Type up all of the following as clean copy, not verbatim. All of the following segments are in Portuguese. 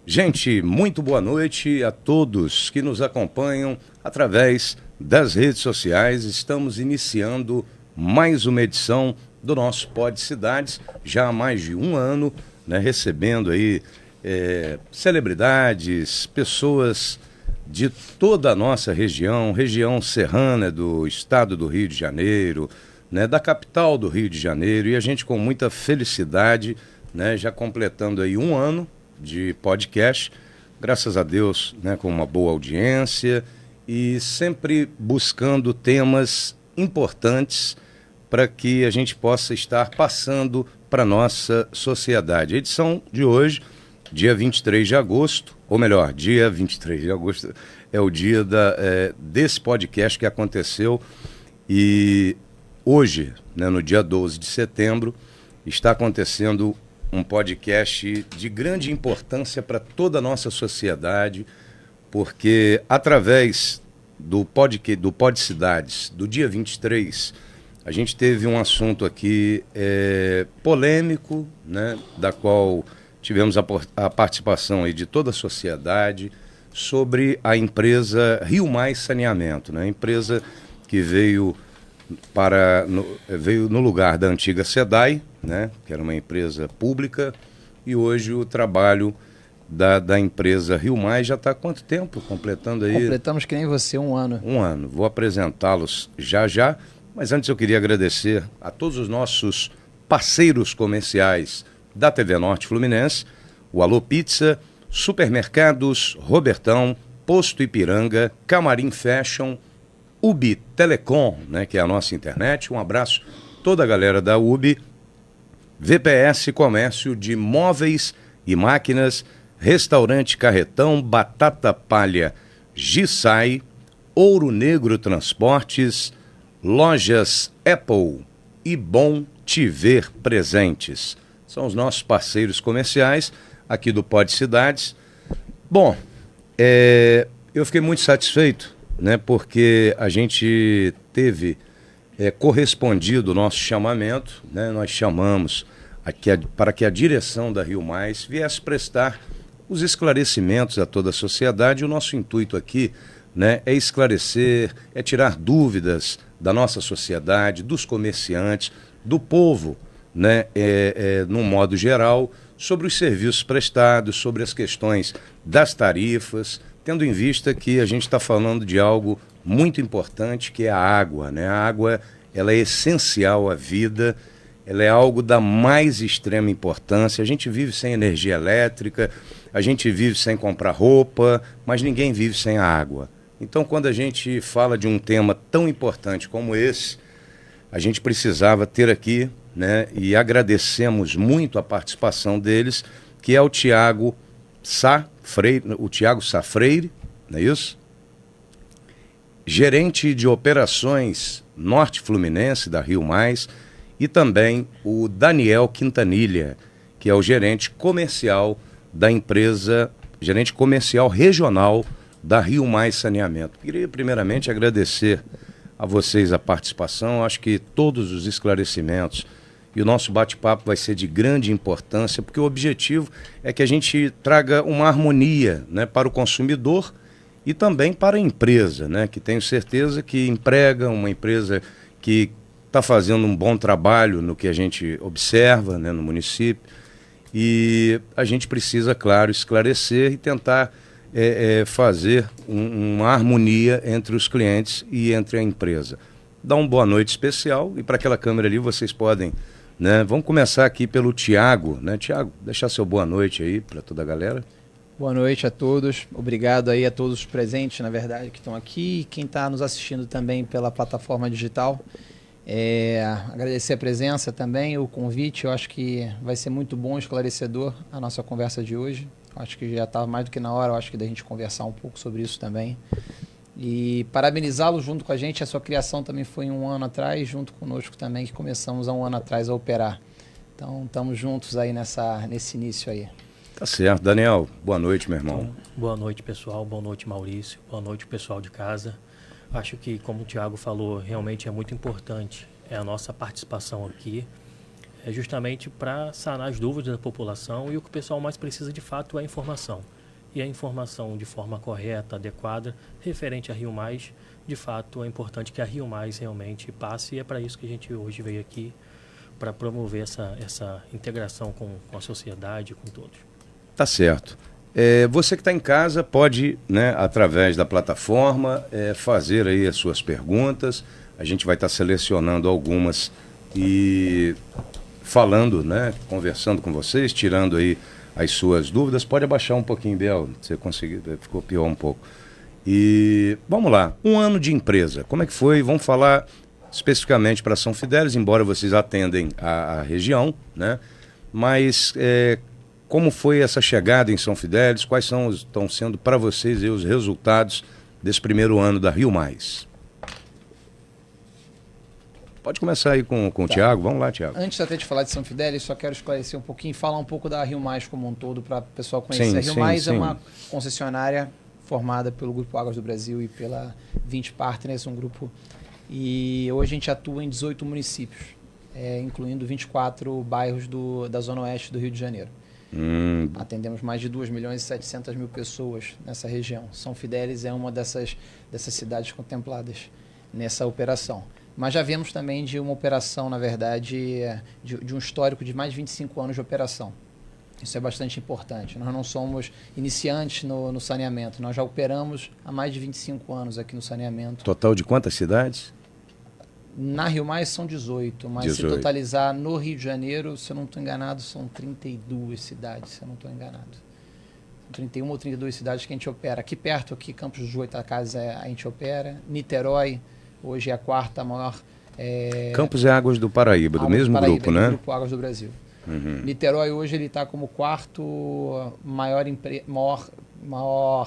Gente, muito boa noite a todos que nos acompanham através das redes sociais. Estamos iniciando mais uma edição do nosso Pod Cidades, já há mais de um ano, né, recebendo aí celebridades, pessoas de toda a nossa região serrana do estado do Rio de Janeiro, né, da capital do Rio de Janeiro, e a gente com muita felicidade, né, já completando aí um ano de podcast, graças a Deus, né, com uma boa audiência e sempre buscando temas importantes para que a gente possa estar passando para a nossa sociedade. A edição de hoje, dia 23 de agosto, ou melhor, dia 23 de agosto é o dia desse podcast que aconteceu, e hoje, né, no dia 12 de setembro, está acontecendo um podcast de grande importância para toda a nossa sociedade, porque através do Pod Cidades, do dia 23, a gente teve um assunto aqui polêmico, né, da qual tivemos a participação aí de toda a sociedade, sobre a empresa Rio Mais Saneamento, né, empresa que veio no lugar da antiga SEDAI, né, que era uma empresa pública, e hoje o trabalho da empresa Rio Mais já está há quanto tempo completando aí? Completamos que nem você, um ano. Um ano. Vou apresentá-los já, mas antes eu queria agradecer a todos os nossos parceiros comerciais da TV Norte Fluminense, o Alô Pizza, Supermercados Robertão, Posto Ipiranga, Camarim Fashion, UBI Telecom, né, que é a nossa internet. Um abraço a toda a galera da UBI, VPS Comércio de Móveis e Máquinas, Restaurante Carretão, Batata Palha Gissai, Ouro Negro Transportes, Lojas Apple e Bom Te Ver Presentes. São os nossos parceiros comerciais aqui do Pod Cidades. Bom, eu fiquei muito satisfeito, né, porque a gente teve correspondido o nosso chamamento, né, nós chamamos para que a direção da Rio Mais viesse prestar os esclarecimentos a toda a sociedade. O nosso intuito aqui, né, é esclarecer, é tirar dúvidas da nossa sociedade, dos comerciantes, do povo, né, num modo geral, sobre os serviços prestados, sobre as questões das tarifas, tendo em vista que a gente está falando de algo muito importante, que é a água, né? A água, ela é essencial à vida, ela é algo da mais extrema importância. A gente vive sem energia elétrica, a gente vive sem comprar roupa, mas ninguém vive sem a água. Então, quando a gente fala de um tema tão importante como esse, a gente precisava ter aqui, né, e agradecemos muito a participação deles, que é o Tiago Sá Freire, não é isso? Gerente de operações Norte Fluminense da Rio Mais, e também o Daniel Quintanilha, que é o gerente comercial da empresa, gerente comercial regional da Rio Mais Saneamento. Queria primeiramente agradecer a vocês a participação. Acho que todos os esclarecimentos e o nosso bate-papo vai ser de grande importância, porque o objetivo é que a gente traga uma harmonia, né, para o consumidor e também para a empresa, né, que tenho certeza que emprega, uma empresa que está fazendo um bom trabalho no que a gente observa, né, no município. E a gente precisa, claro, esclarecer e tentar fazer uma harmonia entre os clientes e entre a empresa. Dá uma boa noite especial, e para aquela câmera ali vocês podem, né, vamos começar aqui pelo Tiago, né? Tiago, deixar seu boa noite aí para toda a galera. Boa noite a todos, obrigado aí a todos os presentes, na verdade, que estão aqui, e quem está nos assistindo também pela plataforma digital. Agradecer a presença também, o convite. Eu acho que vai ser muito bom, esclarecedor a nossa conversa de hoje. Acho que já está mais do que na hora, acho que da gente conversar um pouco sobre isso também. E parabenizá-lo junto com a gente. A sua criação também foi um ano atrás, junto conosco também, que começamos há um ano atrás a operar. Então, estamos juntos aí nesse início aí. Tá certo. Daniel, boa noite, meu irmão. Então, boa noite, pessoal. Boa noite, Maurício. Boa noite, pessoal de casa. Acho que, como o Tiago falou, realmente é muito importante a nossa participação aqui. É justamente para sanar as dúvidas da população, e o que o pessoal mais precisa de fato é a informação. e a informação de forma correta, adequada, referente a Rio Mais, de fato é importante que a Rio Mais realmente passe, e é para isso que a gente hoje veio aqui, para promover essa integração com a sociedade, com todos. Tá certo. Você que está em casa pode, né, através da plataforma, fazer aí as suas perguntas. A gente vai estar selecionando algumas e falando, né, conversando com vocês, tirando aí as suas dúvidas. Pode abaixar um pouquinho, Biel, você conseguiu, ficou pior um pouco. E vamos lá, um ano de empresa, como é que foi? Vamos falar especificamente para São Fidélis, embora vocês atendem a região, né? Mas como foi essa chegada em São Fidélis? Quais estão sendo para vocês os resultados desse primeiro ano da Rio Mais? Pode começar aí com o Tiago. Vamos lá, Tiago. Antes até de falar de São Fidélis, só quero esclarecer um pouquinho, falar um pouco da Rio Mais como um todo, para o pessoal conhecer. A Rio Mais é uma concessionária formada pelo Grupo Águas do Brasil e pela 20 Partners, um grupo. E hoje a gente atua em 18 municípios, incluindo 24 bairros da Zona Oeste do Rio de Janeiro. Atendemos mais de 2.700.000 pessoas nessa região. São Fidélis é uma dessas cidades contempladas nessa operação. Mas já vemos também de uma operação, na verdade, de um histórico de mais de 25 anos de operação. Isso é bastante importante. Nós não somos iniciantes no saneamento. Nós já operamos há mais de 25 anos aqui no saneamento. Total de quantas cidades? Na Rio Mais são 18, mas 18. Se totalizar no Rio de Janeiro, se eu não estou enganado, são 32 cidades, se eu não estou enganado. São 31 ou 32 cidades que a gente opera. Aqui perto, aqui Campos dos Goytacazes, a gente opera. Niterói, hoje é a quarta maior... Campos é Águas do Paraíba, do mesmo Paraíba, grupo, né? Do Grupo Águas do Brasil. Uhum. Niterói hoje ele está como quarto maior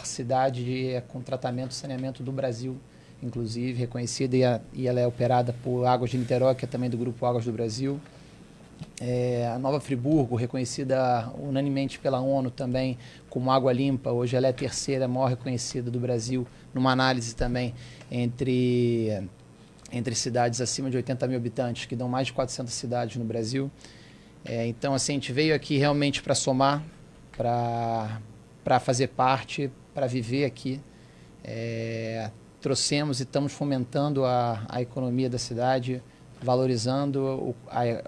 cidade com tratamento e saneamento do Brasil, inclusive reconhecida, e ela é operada por Águas de Niterói, que é também do Grupo Águas do Brasil. A Nova Friburgo, reconhecida unanimemente pela ONU também como água limpa, hoje ela é a terceira maior reconhecida do Brasil, numa análise também entre cidades acima de 80 mil habitantes, que dão mais de 400 cidades no Brasil. Então, assim, a gente veio aqui realmente para somar, para fazer parte, para viver aqui. Trouxemos e estamos fomentando a economia da cidade, valorizando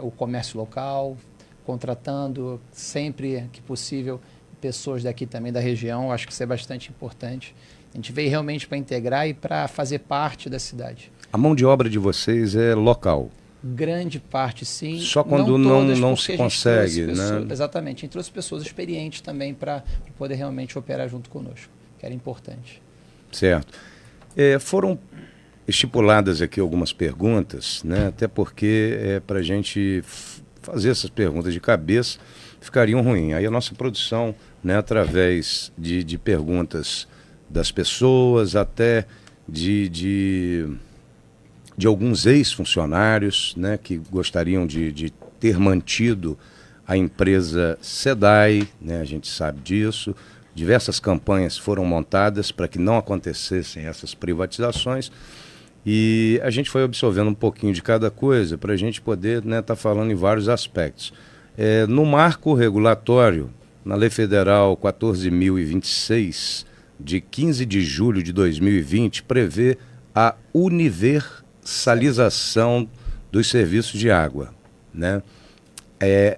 o comércio local, contratando sempre que possível pessoas daqui também da região. Acho que isso é bastante importante. A gente veio realmente para integrar e para fazer parte da cidade. A mão de obra de vocês é local? Grande parte, sim. Só quando não se consegue, né? Exatamente. A gente trouxe pessoas experientes também para poder realmente operar junto conosco, que era importante. Certo. Foram estipuladas aqui algumas perguntas, né? Até porque para a gente fazer essas perguntas de cabeça ficariam ruins. Aí a nossa produção, né, através de perguntas das pessoas, até de alguns ex-funcionários, né, que gostariam de ter mantido a empresa SEDAI, né, a gente sabe disso. Diversas campanhas foram montadas para que não acontecessem essas privatizações, e a gente foi absorvendo um pouquinho de cada coisa para a gente poder, né, tá falando em vários aspectos. No marco regulatório, na Lei Federal 14.026, de 15 de julho de 2020, prevê a universalização dos serviços de água, né?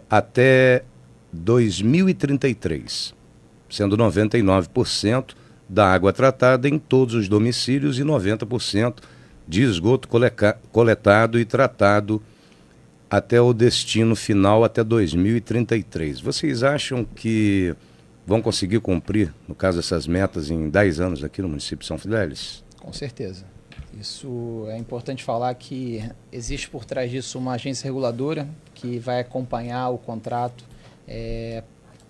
Até 2033, sendo 99% da água tratada em todos os domicílios e 90% de esgoto coletado e tratado até o destino final, até 2033. Vocês acham que vão conseguir cumprir, no caso, essas metas em 10 anos aqui no município de São Fidélis? Com certeza. Isso é importante falar, que existe por trás disso uma agência reguladora que vai acompanhar o contrato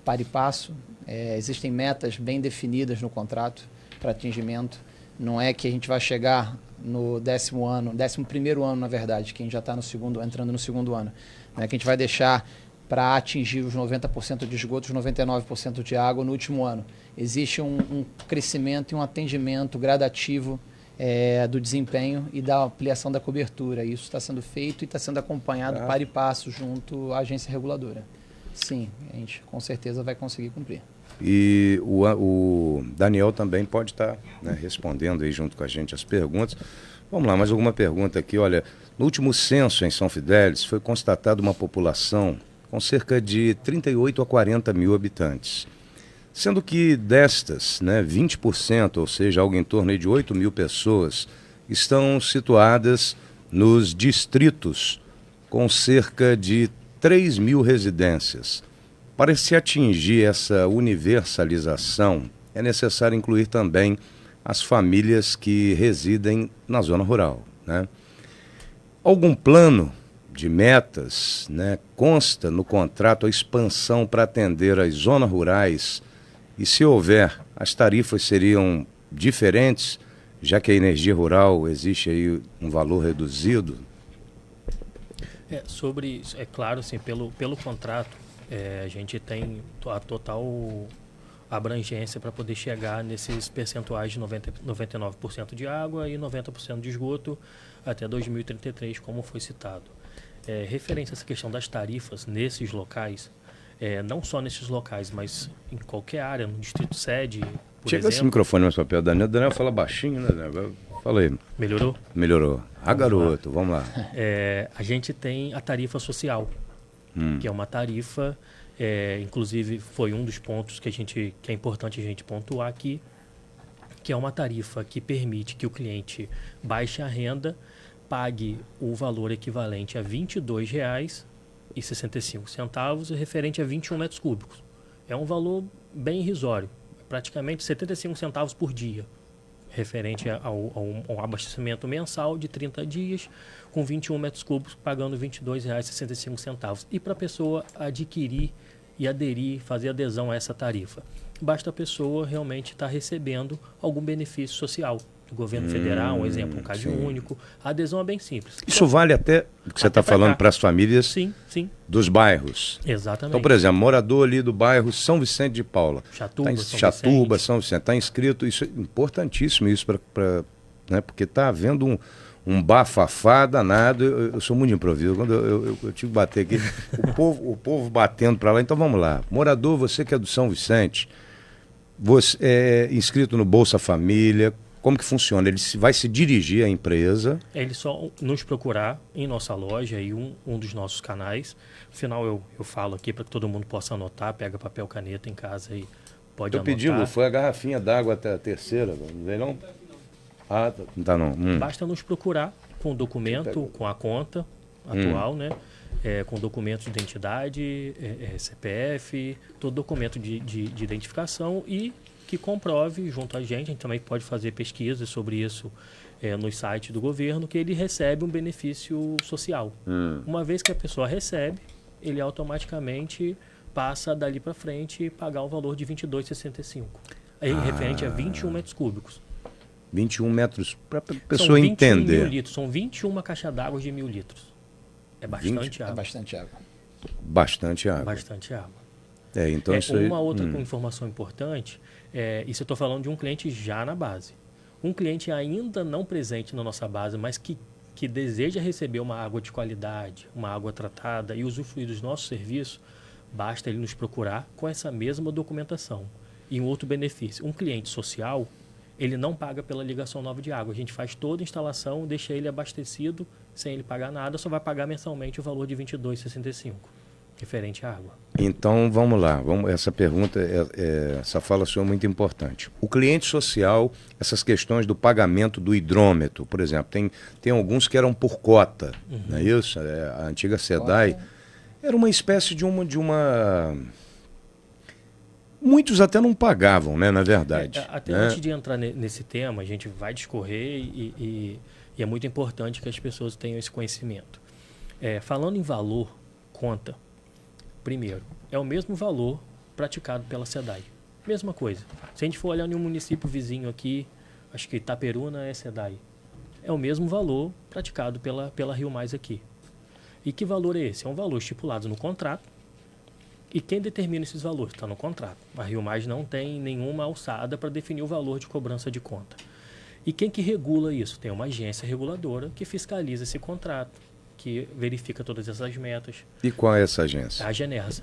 para e passo. Existem metas bem definidas no contrato para atingimento. Não é que a gente vai chegar no 11º ano, na verdade, que a gente já está entrando no segundo ano. Não é que a gente vai deixar para atingir os 90% de esgoto, os 99% de água no último ano. Existe um crescimento e um atendimento gradativo do desempenho e da ampliação da cobertura. Isso está sendo feito e está sendo acompanhado para e passo junto à agência reguladora. Sim, a gente com certeza vai conseguir cumprir. E o Daniel também pode estar, né, respondendo aí junto com a gente as perguntas. Vamos lá, mais alguma pergunta aqui. Olha, no último censo em São Fidélis foi constatada uma população com cerca de 38 a 40 mil habitantes. Sendo que destas, né, 20%, ou seja, algo em torno aí de 8 mil pessoas, estão situadas nos distritos com cerca de 3 mil residências. Para se atingir essa universalização, é necessário incluir também as famílias que residem na zona rural, né? Algum plano de metas, né, consta no contrato a expansão para atender as zonas rurais? E se houver, as tarifas seriam diferentes, já que a energia rural existe aí um valor reduzido? É claro, assim, pelo contrato, a gente tem a total abrangência para poder chegar nesses percentuais de 99% de água e 90% de esgoto até 2033, como foi citado. Referente a essa questão das tarifas nesses locais, não só nesses locais, mas em qualquer área, no distrito sede, por Chega exemplo... esse microfone mais para perto da Daniel. Daniel fala baixinho, né, Daniel? Fala aí. Melhorou? Melhorou. Garoto, vamos lá. A gente tem a tarifa social, que é uma tarifa, inclusive foi um dos pontos que é importante a gente pontuar aqui, que é uma tarifa que permite que o cliente baixe a renda, pague o valor equivalente a R$ 22,65 referente a 21 metros cúbicos. É um valor bem irrisório, praticamente 75 centavos por dia, referente ao abastecimento mensal de 30 dias, com 21 metros cúbicos, pagando R$ 22,65. E para a pessoa adquirir e aderir, fazer adesão a essa tarifa, basta a pessoa realmente estar recebendo algum benefício social do governo federal, um exemplo, um CAD único. A adesão é bem simples. Isso vale até o que você está falando para as famílias sim, dos bairros. Exatamente. Então, por exemplo, morador ali do bairro São Vicente de Paula. Chatuba, São Vicente. Está inscrito, isso é importantíssimo isso, né, porque está havendo um bafafá danado. Eu sou muito de improviso, quando eu tive que bater aqui, o povo batendo para lá. Então vamos lá. Morador, você que é do São Vicente, você é inscrito no Bolsa Família. Como que funciona? Ele vai se dirigir à empresa? Ele só nos procurar em nossa loja e um dos nossos canais. No final eu falo aqui para que todo mundo possa anotar, pega papel, caneta em casa e pode anotar. Eu pedi, Lu, foi a garrafinha d'água até a terceira, não veio não? Ah, não tá não. Basta nos procurar com o documento, com a conta atual, né? Com documento de identidade, CPF, todo documento de identificação e que comprove junto a gente também pode fazer pesquisas sobre isso nos sites do governo, que ele recebe um benefício social. Uma vez que a pessoa recebe, ele automaticamente passa dali para frente e pagar o valor de R$ 22,65. Referente a 21 metros cúbicos. 21 metros, para a pessoa entender. Mil litros, são 21 caixas d'água de 1.000 litros. É bastante água. É bastante água. Bastante água. Bastante água. Então isso aí... Uma outra informação importante, isso eu estou falando de um cliente já na base. Um cliente ainda não presente na nossa base, mas que deseja receber uma água de qualidade, uma água tratada e usufruir dos nossos serviços, basta ele nos procurar com essa mesma documentação. E um outro benefício, um cliente social, ele não paga pela ligação nova de água. A gente faz toda a instalação, deixa ele abastecido, sem ele pagar nada, só vai pagar mensalmente o valor de R$ 22,65, referente à água. Então, vamos lá. Essa pergunta, essa fala sua é muito importante. O cliente social, essas questões do pagamento do hidrômetro, por exemplo, tem alguns que eram por cota, não é isso? A antiga SEDAI era uma espécie de uma... Muitos até não pagavam, né, na verdade. Antes de entrar nesse tema, a gente vai discorrer e é muito importante que as pessoas tenham esse conhecimento. Falando em valor, conta, primeiro, é o mesmo valor praticado pela SEDAI. Mesma coisa. Se a gente for olhar em um município vizinho aqui, acho que Itaperuna é SEDAI. É o mesmo valor praticado pela Rio Mais aqui. E que valor é esse? É um valor estipulado no contrato. E quem determina esses valores? Está no contrato. A Rio Mais não tem nenhuma alçada para definir o valor de cobrança de conta. E quem que regula isso? Tem uma agência reguladora que fiscaliza esse contrato, que verifica todas essas metas. E qual é essa agência? A Genersa.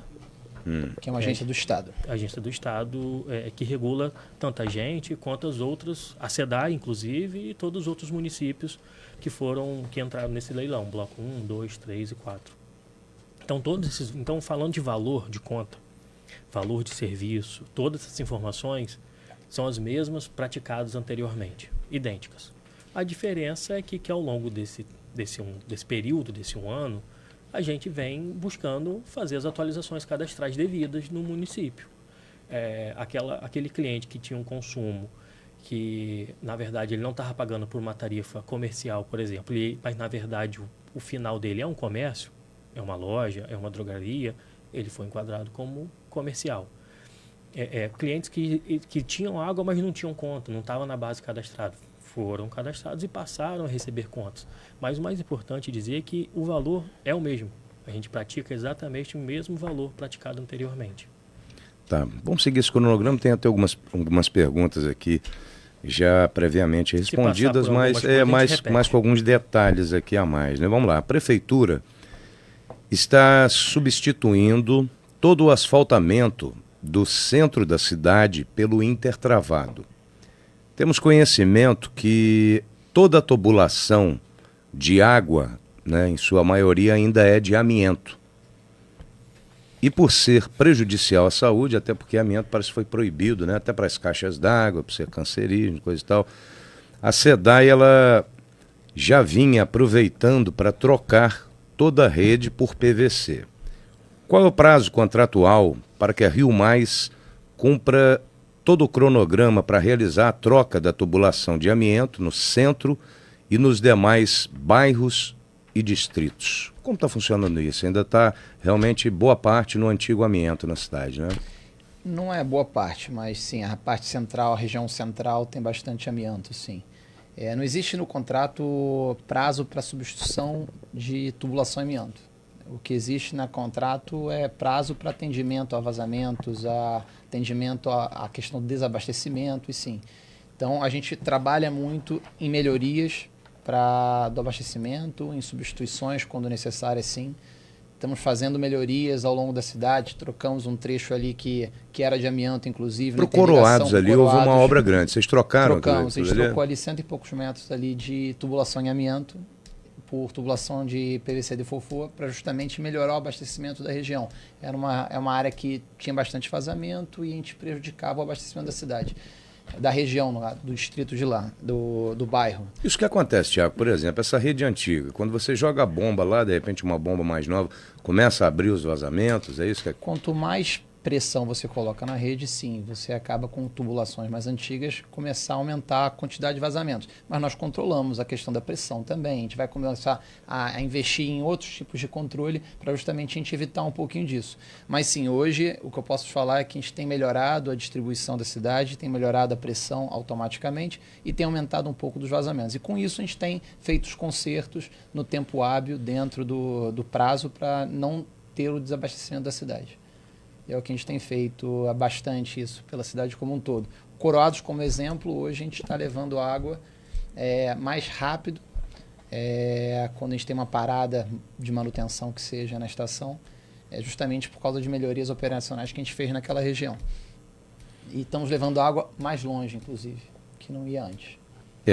que é uma agência do Estado. A agência do Estado que regula tanto a gente quanto as outras, a SEDAI, inclusive, e todos os outros municípios que entraram nesse leilão, bloco 1, 2, 3 e 4. Então, falando de valor de conta, valor de serviço, todas essas informações são as mesmas praticadas anteriormente, idênticas. A diferença é que ao longo desse período, desse um ano, a gente vem buscando fazer as atualizações cadastrais devidas no município. Aquele cliente que tinha um consumo que, na verdade, ele não estava pagando por uma tarifa comercial, por exemplo, mas, na verdade, o final dele é um comércio, é uma loja, é uma drogaria, ele foi enquadrado como comercial. Clientes que tinham água, mas não tinham conta, não estavam na base cadastrada, foram cadastrados e passaram a receber contas. Mas o mais importante é dizer que o valor é o mesmo. A gente pratica exatamente o mesmo valor praticado anteriormente. Tá, vamos seguir esse cronograma. Tem até algumas perguntas aqui já previamente respondidas, mas mais com alguns detalhes aqui a mais, né? Vamos lá. A Prefeitura está substituindo todo o asfaltamento do centro da cidade pelo intertravado. Temos conhecimento que toda a tubulação de água, né, em sua maioria, ainda é de amianto. E por ser prejudicial à saúde, até porque amianto parece que foi proibido, né, até para as caixas d'água, por ser cancerígeno, coisa e tal, a SEDAI ela já vinha aproveitando para trocar toda a rede por PVC. Qual é o prazo contratual para que a Rio Mais cumpra todo o cronograma para realizar a troca da tubulação de amianto no centro e nos demais bairros e distritos? Como está funcionando isso? Ainda está realmente boa parte no antigo amianto na cidade, né? Não é boa parte, mas sim, a parte central, a região central tem bastante amianto, sim. Não existe no contrato prazo para substituição de tubulação em amianto. O que existe no contrato é prazo para atendimento a vazamentos, atendimento à questão do desabastecimento, e sim. Então, a gente trabalha muito em melhorias do abastecimento, em substituições quando necessário, sim. Estamos fazendo melhorias ao longo da cidade, trocamos um trecho ali que era de amianto, inclusive. Para o Coroados ali houve uma obra grande, vocês trocaram? Trocamos, a gente trocou ali 100 e poucos metros ali de tubulação em amianto por tubulação de PVC de fofo para justamente melhorar o abastecimento da região. É uma área que tinha bastante vazamento e a gente prejudicava o abastecimento da cidade, da região, do distrito de lá, do bairro. Isso que acontece, Thiago, por exemplo, essa rede antiga, quando você joga a bomba lá, de repente uma bomba mais nova, começa a abrir os vazamentos, é isso que é? Quanto mais pressão você coloca na rede, sim, você acaba com tubulações mais antigas começar a aumentar a quantidade de vazamentos. Mas nós controlamos a questão da pressão também, a gente vai começar a investir em outros tipos de controle para justamente a gente evitar um pouquinho disso. Mas sim, hoje o que eu posso falar é que a gente tem melhorado a distribuição da cidade, tem melhorado a pressão automaticamente e tem aumentado um pouco dos vazamentos. E com isso a gente tem feito os consertos no tempo hábil dentro do prazo para não ter o desabastecimento da cidade. É o que a gente tem feito bastante isso pela cidade como um todo. Coroados, como exemplo, hoje a gente está levando água mais rápido quando a gente tem uma parada de manutenção que seja na estação, justamente por causa de melhorias operacionais que a gente fez naquela região. E estamos levando água mais longe, inclusive, que não ia antes.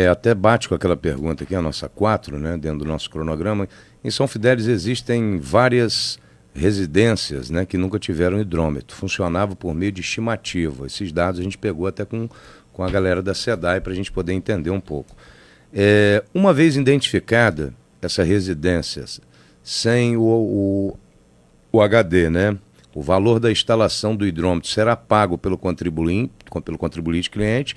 Até bate com aquela pergunta aqui, a nossa 4, né, dentro do nosso cronograma. Em São Fidélis existem várias residências, né, que nunca tiveram hidrômetro, funcionava por meio de estimativa. Esses dados a gente pegou até com a galera da SEDAI para a gente poder entender um pouco. Uma vez identificada essa residência sem o HD, né, o valor da instalação do hidrômetro será pago pelo contribuinte cliente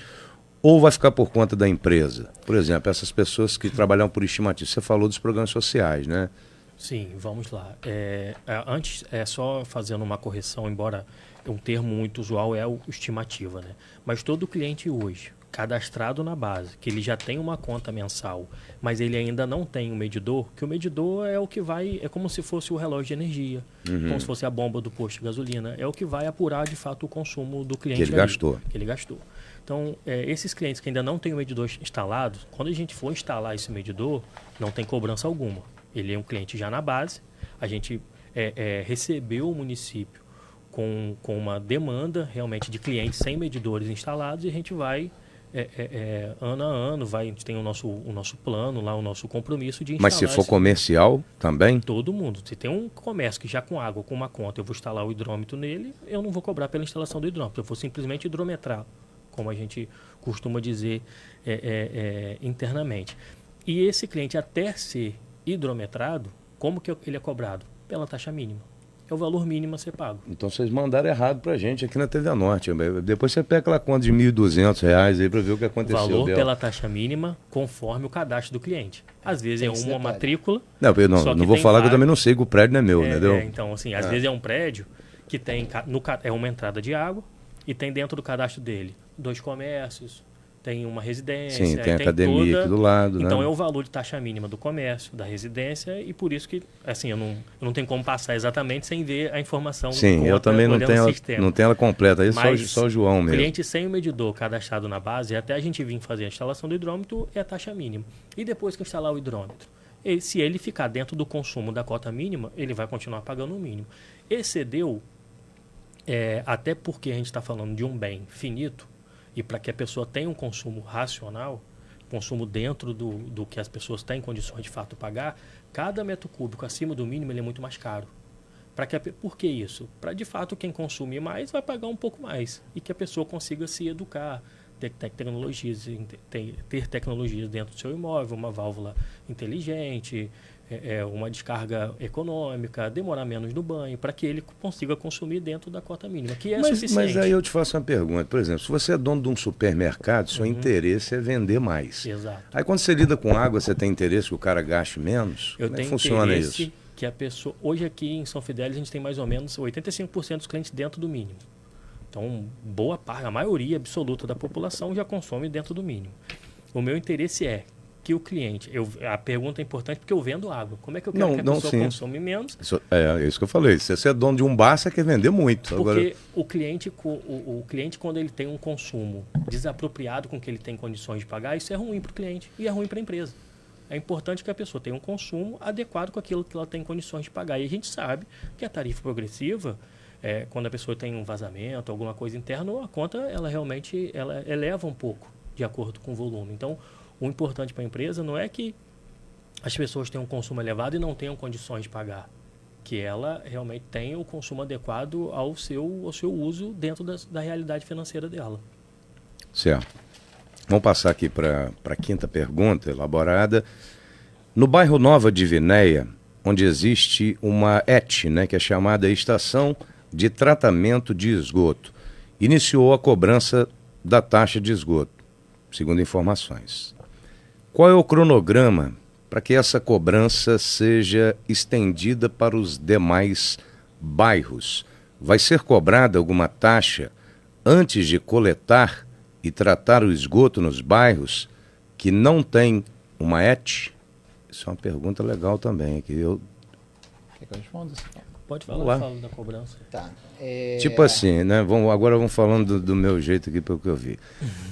ou vai ficar por conta da empresa? Por exemplo, essas pessoas que trabalham por estimativa, você falou dos programas sociais, né? Sim, vamos lá. Antes, só fazendo uma correção, embora um termo muito usual é o estimativa, né? Mas todo cliente hoje, cadastrado na base, que ele já tem uma conta mensal, mas ele ainda não tem um medidor, que o medidor é o que vai, é como se fosse o relógio de energia, como se fosse a bomba do posto de gasolina, é o que vai apurar de fato o consumo do cliente. Que ele gastou. Então, esses clientes que ainda não têm o medidor instalado, quando a gente for instalar esse medidor, não tem cobrança alguma. Ele é um cliente já na base, a gente recebeu o município com uma demanda realmente de clientes sem medidores instalados, e a gente vai ano a ano, a gente tem o nosso plano lá, o nosso compromisso de instalar. Mas se for comercial também? Todo mundo. Se tem um comércio que já com água, com uma conta, eu vou instalar o hidrômetro nele, eu não vou cobrar pela instalação do hidrômetro, eu vou simplesmente hidrometrar, como a gente costuma dizer internamente. E esse cliente, até ser hidrometrado, como que ele é cobrado? Pela taxa mínima. É o valor mínimo a ser pago. Então vocês mandaram errado pra gente aqui na TV Norte. Depois você pega aquela conta de R$ 1.200 aí pra ver o que aconteceu. Valor pela taxa mínima conforme o cadastro do cliente. Às vezes é uma matrícula. Não, eu não vou falar que eu também não sei que o prédio não é meu, entendeu? Então, assim, às vezes é um prédio que tem é uma entrada de água e tem dentro do cadastro dele 2 comércios, tem uma residência. Sim, tem academia aqui do lado. Então né? é o valor de taxa mínima do comércio, da residência, e por isso que, assim, eu não tenho como passar exatamente sem ver a informação. Sim, eu também não tenho ela completa, aí só o João mesmo. Cliente sem o medidor cadastrado na base, até a gente vir fazer a instalação do hidrômetro, é a taxa mínima. E depois que instalar o hidrômetro, se ele ficar dentro do consumo da cota mínima, ele vai continuar pagando o mínimo. Excedeu, até porque a gente está falando de um bem finito, e para que a pessoa tenha um consumo racional, consumo dentro do que as pessoas têm condições de fato pagar, cada metro cúbico acima do mínimo ele é muito mais caro. Por que isso? Para de fato quem consumir mais vai pagar um pouco mais e que a pessoa consiga se educar, ter tecnologias dentro do seu imóvel, uma válvula inteligente, uma descarga econômica, demorar menos no banho, para que ele consiga consumir dentro da cota mínima, que é suficiente. Mas aí eu te faço uma pergunta. Por exemplo, se você é dono de um supermercado, seu interesse é vender mais. Exato. Aí quando você lida com água, você tem interesse que o cara gaste menos? Como é que funciona isso? Que a pessoa... Hoje aqui em São Fidélis a gente tem mais ou menos 85% dos clientes dentro do mínimo. Então, boa parte, a maioria absoluta da população já consome dentro do mínimo. O meu interesse é que o cliente... a pergunta é importante porque eu vendo água. Como é que eu quero que a pessoa consome menos? É isso que eu falei. Se você é dono de um bar, você quer vender muito. Porque agora... o cliente, quando ele tem um consumo desapropriado com que ele tem condições de pagar, isso é ruim para o cliente e é ruim para a empresa. É importante que a pessoa tenha um consumo adequado com aquilo que ela tem condições de pagar. E a gente sabe que a tarifa progressiva... quando a pessoa tem um vazamento, alguma coisa interna, a conta ela realmente eleva um pouco de acordo com o volume. Então, o importante para a empresa não é que as pessoas tenham um consumo elevado e não tenham condições de pagar, que ela realmente tenha o consumo adequado ao seu uso dentro da realidade financeira dela. Certo. Vamos passar aqui para a quinta pergunta elaborada. No bairro Nova Divinéia, onde existe uma ET, né, que é chamada Estação de Tratamento de Esgoto, iniciou a cobrança da taxa de esgoto, segundo informações. Qual é o cronograma para que essa cobrança seja estendida para os demais bairros? Vai ser cobrada alguma taxa antes de coletar e tratar o esgoto nos bairros que não tem uma ET? Isso é uma pergunta legal também. Quer que eu responda? Pode falar, falo da cobrança. Tá. Tipo assim, né? Agora vamos falando do meu jeito aqui, pelo que eu vi.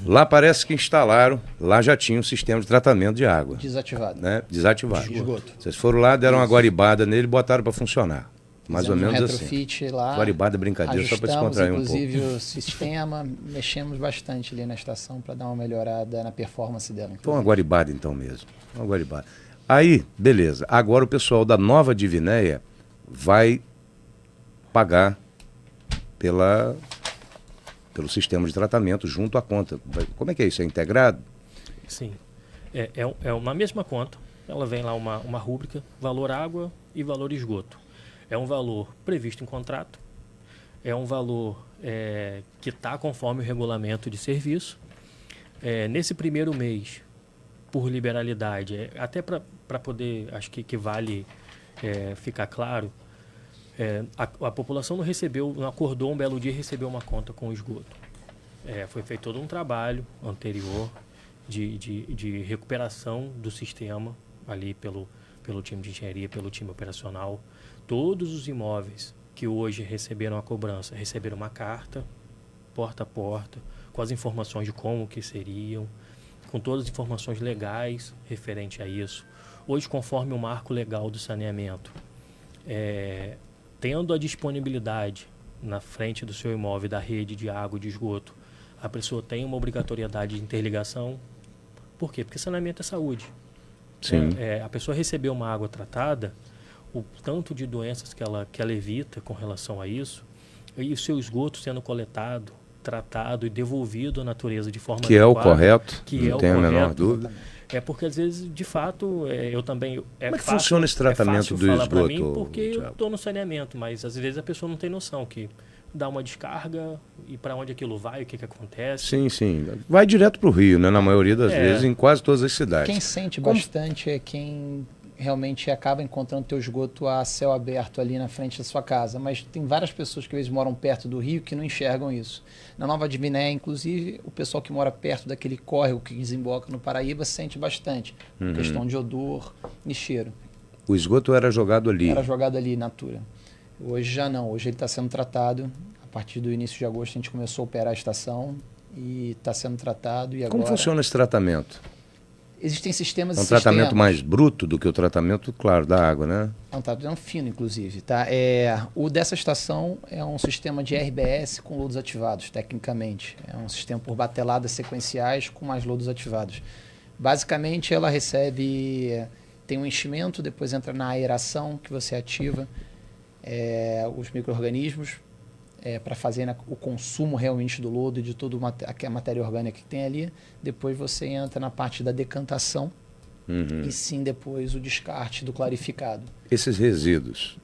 Lá parece que instalaram, lá já tinha um sistema de tratamento de água. Desativado. Né? Desativado. Esgoto. Vocês foram lá, deram uma guaribada nele e botaram para funcionar. Mais ou menos retrofit assim. Lá, guaribada, brincadeira, só para descontrair um pouco. Inclusive o sistema, mexemos bastante ali na estação para dar uma melhorada na performance dela. Foi uma guaribada então mesmo. Uma guaribada. Aí, beleza. Agora o pessoal da Nova Divinéia vai pagar pelo sistema de tratamento junto à conta. Como é que é isso? É integrado? Sim. É uma mesma conta. Ela vem lá uma rúbrica, valor água e valor esgoto. É um valor previsto em contrato. É um valor que está conforme o regulamento de serviço. Nesse primeiro mês, por liberalidade, até para poder, acho que vale ficar claro, a população não acordou um belo dia e recebeu uma conta com o esgoto. Foi feito todo um trabalho anterior de recuperação do sistema ali pelo time de engenharia, pelo time operacional. Todos os imóveis que hoje receberam a cobrança receberam uma carta, porta a porta, com as informações de como que seriam, com todas as informações legais referente a isso. Hoje, conforme o marco legal do saneamento, tendo a disponibilidade na frente do seu imóvel da rede de água e de esgoto, a pessoa tem uma obrigatoriedade de interligação. Por quê? Porque saneamento é saúde. Sim. A pessoa recebeu uma água tratada, o tanto de doenças que ela evita com relação a isso, e o seu esgoto sendo coletado, tratado e devolvido à natureza de forma que é o adequada, correto, que não é o tenho a menor correto. dúvida. É porque, às vezes, de fato, eu também... Como é que funciona esse tratamento do falar pra esgoto, mim porque eu Thiago? estou no saneamento, mas às vezes a pessoa não tem noção que dá uma descarga e para onde aquilo vai, o que acontece. Sim, sim. Vai direto para o rio, né? Na maioria das vezes, em quase todas as cidades. Quem sente bastante é quem realmente acaba encontrando teu esgoto a céu aberto ali na frente da sua casa. Mas tem várias pessoas que às vezes moram perto do rio que não enxergam isso. Na Nova Divinéia, inclusive, o pessoal que mora perto daquele córrego que desemboca no Paraíba sente bastante. Questão de odor e cheiro. O esgoto era jogado ali. Era jogado ali, natura. Hoje já não. Hoje ele está sendo tratado. A partir do início de agosto a gente começou a operar a estação e está sendo tratado. E Como agora... funciona esse tratamento? Existem sistemas É um e tratamento sistemas. mais bruto do que o tratamento, claro, da água, né? É um tratamento fino, inclusive. Tá? O dessa estação é um sistema de RBS com lodos ativados, tecnicamente. É um sistema por bateladas sequenciais com mais lodos ativados. Basicamente, ela recebe... Tem um enchimento, depois entra na aeração, que você ativa os micro-organismos para fazer o consumo realmente do lodo e de toda a matéria orgânica que tem ali. Depois você entra na parte da decantação e sim depois o descarte do clarificado. Esses resíduos,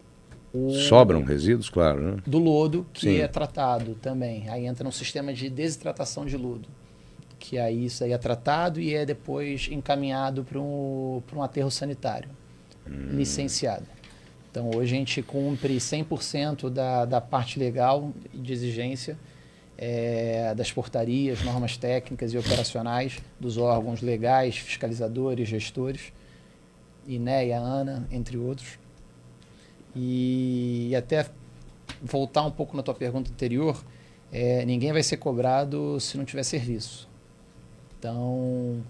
sobram resíduos, claro, né? Do lodo, que Sim. é tratado também. Aí entra um sistema de desidratação de lodo, que aí isso aí é tratado e é depois encaminhado para um aterro sanitário, licenciado. Então, hoje a gente cumpre 100% da parte legal e de exigência das portarias, normas técnicas e operacionais dos órgãos legais, fiscalizadores, gestores, INEA, ANA, entre outros. E até voltar um pouco na tua pergunta anterior, ninguém vai ser cobrado se não tiver serviço. Então,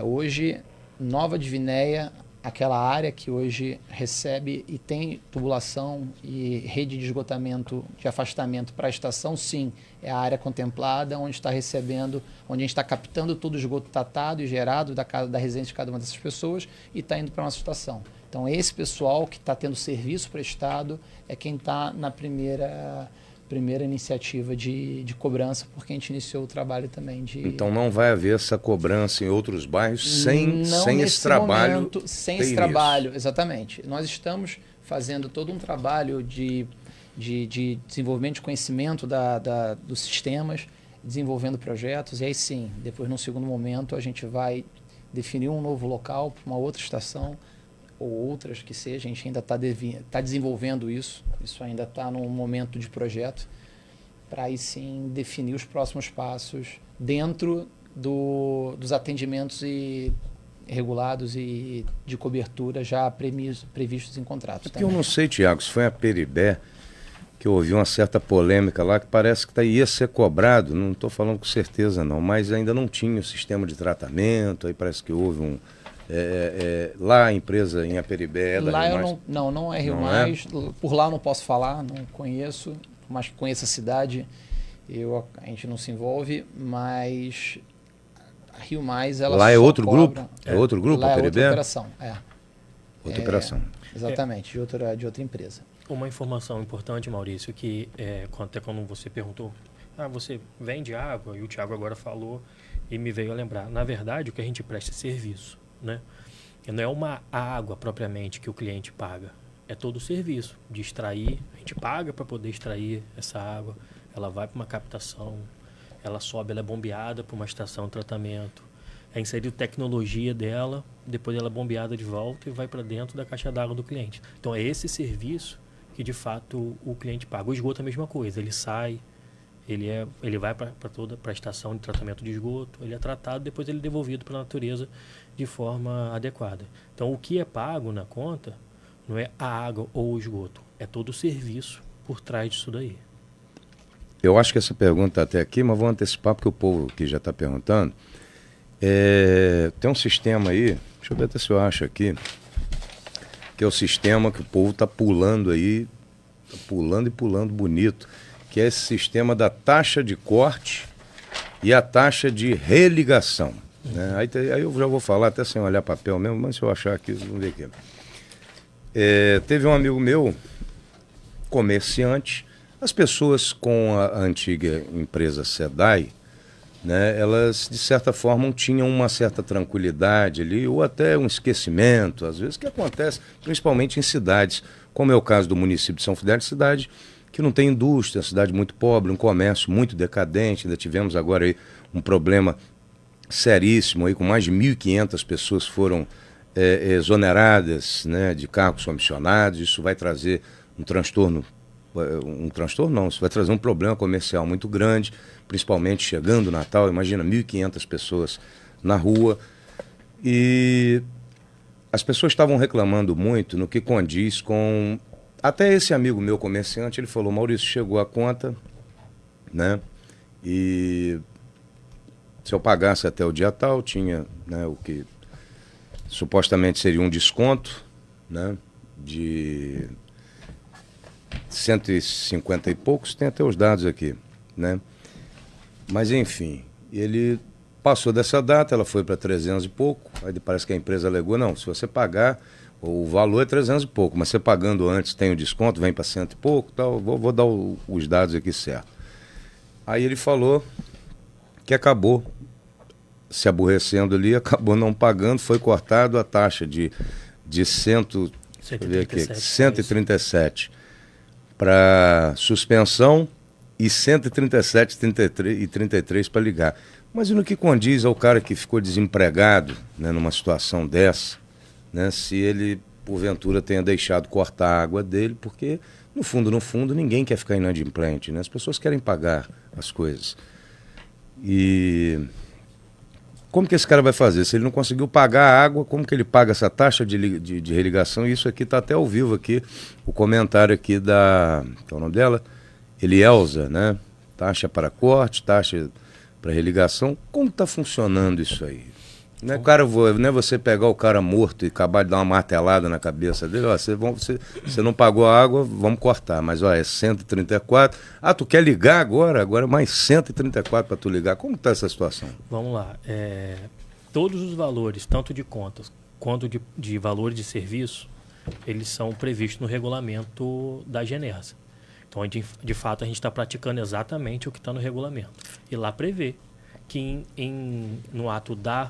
hoje, Nova Divinéia, aquela área que hoje recebe e tem tubulação e rede de esgotamento, de afastamento para a estação, sim, é a área contemplada onde está recebendo, onde a gente está captando todo o esgoto tratado e gerado da residência de cada uma dessas pessoas e está indo para a nossa estação. Então, esse pessoal que está tendo serviço prestado é quem está na primeira iniciativa de cobrança, porque a gente iniciou o trabalho também de... Então não vai haver essa cobrança em outros bairros sem esse trabalho. Sem esse trabalho, exatamente. Nós estamos fazendo todo um trabalho de desenvolvimento de conhecimento dos sistemas, desenvolvendo projetos, e aí sim, depois num segundo momento a gente vai definir um novo local para uma outra estação, ou outras que seja, a gente ainda está desenvolvendo isso ainda está num momento de projeto, para aí sim definir os próximos passos dentro dos atendimentos regulados e de cobertura já previstos em contratos. Porque eu não sei, Thiago, se foi a Peribé que eu ouvi uma certa polêmica lá, que parece que ia ser cobrado, não estou falando com certeza não, mas ainda não tinha o sistema de tratamento, aí parece que houve lá a empresa em Aperibé lá eu não é Rio Mais, por lá eu não posso falar, não conheço, mas conheço a cidade, a gente não se envolve, mas a Rio Mais ela lá só é outro cobra, grupo? É outro grupo, lá Aperibé? É outra operação, Outra operação. Exatamente, de outra empresa. Uma informação importante, Maurício, que até quando você perguntou, você vende água, e o Thiago agora falou e me veio a lembrar. Na verdade, o que a gente presta é serviço, né? Não é uma água propriamente que o cliente paga, é todo o serviço de extrair. A gente paga para poder extrair essa água, ela vai para uma captação, ela sobe, ela é bombeada para uma estação de tratamento, é inserido tecnologia dela, depois ela é bombeada de volta e vai para dentro da caixa d'água do cliente. Então é esse serviço que de fato o cliente paga. O esgoto é a mesma coisa, ele sai, ele vai para a estação de tratamento de esgoto, ele é tratado, depois ele é devolvido para a natureza de forma adequada. Então o que é pago na conta não é a água ou o esgoto, é todo o serviço por trás disso daí. Eu acho que essa pergunta está até aqui, mas vou antecipar porque o povo que já está perguntando. Tem um sistema aí, deixa eu ver até se eu acho aqui, que é o sistema que o povo está pulando aí, tá pulando e pulando bonito, que é esse sistema da taxa de corte e a taxa de religação. Né? Aí eu já vou falar até sem olhar papel mesmo, mas se eu achar aqui, vamos ver aqui. Teve um amigo meu, comerciante, as pessoas com a antiga empresa SEDAI, né, elas de certa forma tinham uma certa tranquilidade ali, ou até um esquecimento, às vezes, que acontece principalmente em cidades, como é o caso do município de São Fidel, cidade que não tem indústria, cidade muito pobre, um comércio muito decadente. Ainda tivemos agora aí um problema seríssimo, aí, com mais de 1.500 pessoas foram exoneradas, né, de cargos comissionados. Isso vai trazer um transtorno não, isso vai trazer um problema comercial muito grande, principalmente chegando o Natal. Imagina, 1.500 pessoas na rua, e as pessoas estavam reclamando muito no que condiz com... Até esse amigo meu comerciante, ele falou: Maurício, chegou a conta, né, e se eu pagasse até o dia tal, tinha, né, o que supostamente seria um desconto, né, de 150 e poucos, tem até os dados aqui, né? Mas enfim, ele passou dessa data, ela foi para 300 e pouco, aí parece que a empresa alegou: não, se você pagar, o valor é 300 e pouco, mas você pagando antes tem o desconto, vem para 100 e pouco, tal. Vou dar os dados aqui certo. Aí ele falou que acabou se aborrecendo ali, acabou não pagando, foi cortado a taxa de 137 para suspensão e 137,33 para ligar. Mas e no que condiz ao cara que ficou desempregado, né, numa situação dessa, né, se ele, porventura, tenha deixado cortar a água dele, porque, no fundo, ninguém quer ficar inadimplente, né? As pessoas querem pagar as coisas. E como que esse cara vai fazer? Se ele não conseguiu pagar a água, como que ele paga essa taxa de religação? Isso aqui está até ao vivo aqui, o comentário aqui da... Qual é o nome dela? Elielza, né? Taxa para corte, taxa para religação. Como está funcionando isso aí? Não é, cara, não é você pegar o cara morto e acabar de dar uma martelada na cabeça dele: ó, você não pagou a água, vamos cortar, mas ó, é 134. Ah, tu quer ligar agora? Agora é mais 134 para tu ligar. Como está essa situação? Vamos lá. Todos os valores, tanto de contas quanto de valores de serviço, eles são previstos no regulamento da Genersa. Então, de fato, a gente está praticando exatamente o que está no regulamento. E lá prevê que no ato da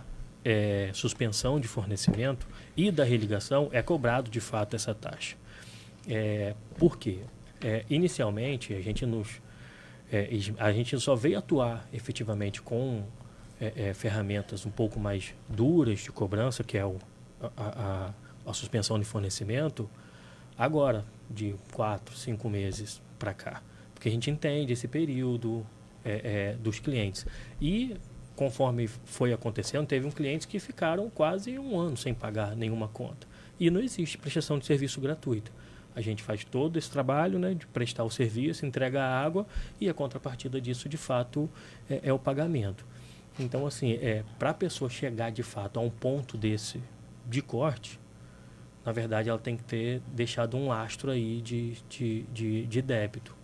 suspensão de fornecimento e da religação é cobrado de fato essa taxa. Por quê? Inicialmente, a gente só veio atuar efetivamente com ferramentas um pouco mais duras de cobrança, que é a suspensão de fornecimento, agora, de 4, 5 meses para cá. Porque a gente entende esse período dos clientes. E conforme foi acontecendo, teve clientes que ficaram quase um ano sem pagar nenhuma conta. E não existe prestação de serviço gratuita. A gente faz todo esse trabalho, né, de prestar o serviço, entregar a água, e a contrapartida disso, de fato, é o pagamento. Então, assim, para a pessoa chegar, de fato, a um ponto desse de corte, na verdade, ela tem que ter deixado um lastro aí de débito.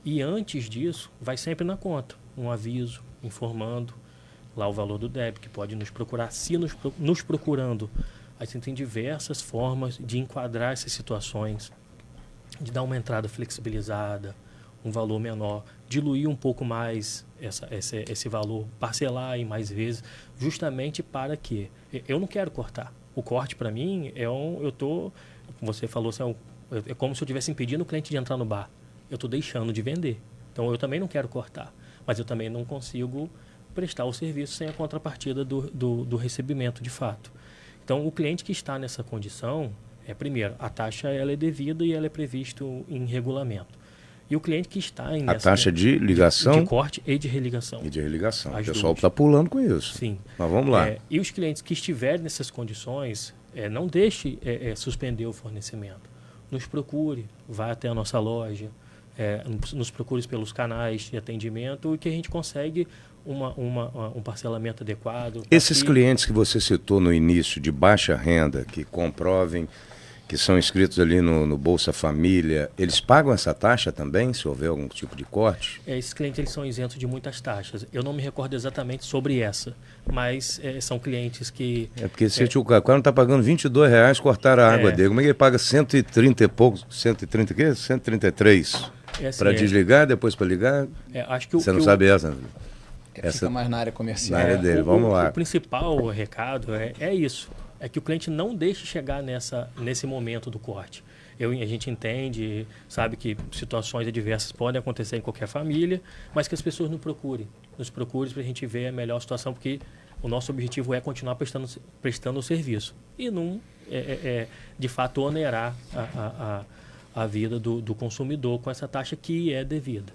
E antes disso, vai sempre na conta um aviso informando lá o valor do débito, que pode nos procurar. Se nos procurando, a gente tem diversas formas de enquadrar essas situações, de dar uma entrada flexibilizada, um valor menor, diluir um pouco mais esse valor, parcelar em mais vezes, justamente para que eu não quero cortar. O corte, para mim, você falou assim, é como se eu estivesse impedindo o cliente de entrar no bar. Eu estou deixando de vender. Então, eu também não quero cortar, mas eu também não consigo prestar o serviço sem a contrapartida do recebimento de fato. Então, o cliente que está nessa condição, primeiro, a taxa ela é devida e ela é prevista em regulamento. E o cliente que está a taxa de ligação? De corte e de religação. E de religação. O pessoal está pulando com isso. Sim. Mas vamos lá. E os clientes que estiverem nessas condições, não deixe suspender o fornecimento. Nos procure, vá até a nossa loja, nos procure pelos canais de atendimento, e que a gente consegue um parcelamento adequado. Esses clientes que você citou no início, de baixa renda, que comprovem que são inscritos ali no Bolsa Família, eles pagam essa taxa também, se houver algum tipo de corte? Esses clientes eles são isentos de muitas taxas. Eu não me recordo exatamente sobre essa, mas são clientes que... É porque se o cara não está pagando R$22, cortaram a água dele, como é que ele paga 130 e poucos, 130 o quê? 133 para desligar, depois para ligar? Acho que você não sabe essa? Fica mais na área comercial. Na área dele, vamos lá. O principal recado é isso. É que o cliente não deixe chegar nesse momento do corte. A gente entende, sabe que situações adversas podem acontecer em qualquer família, mas que as pessoas nos procurem para a gente ver a melhor situação, porque o nosso objetivo é continuar prestando o serviço e não, de fato, onerar a vida do consumidor com essa taxa que é devida.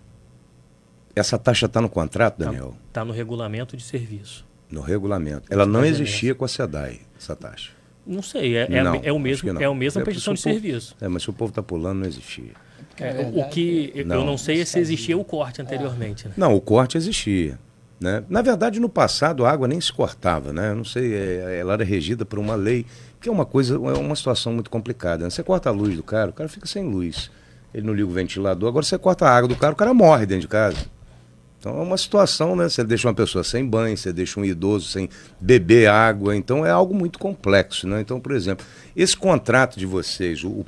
Essa taxa está no contrato, Daniel? Está no regulamento de serviço. No regulamento. Ela não existia com a SEDAI, essa taxa? Não sei, é a mesma prestação de serviço. Mas se o povo está pulando, não existia. Eu não sei se existia o corte anteriormente. Né? Não, o corte existia. Né? Na verdade, no passado, a água nem se cortava. Né? Eu não sei, ela era regida por uma lei, que é uma situação muito complicada. Né? Você corta a luz do cara, o cara fica sem luz. Ele não liga o ventilador. Agora você corta a água do cara, o cara morre dentro de casa. Então é uma situação, né? Você deixa uma pessoa sem banho, você deixa um idoso sem beber água, então é algo muito complexo, né? Então, por exemplo, esse contrato de vocês, o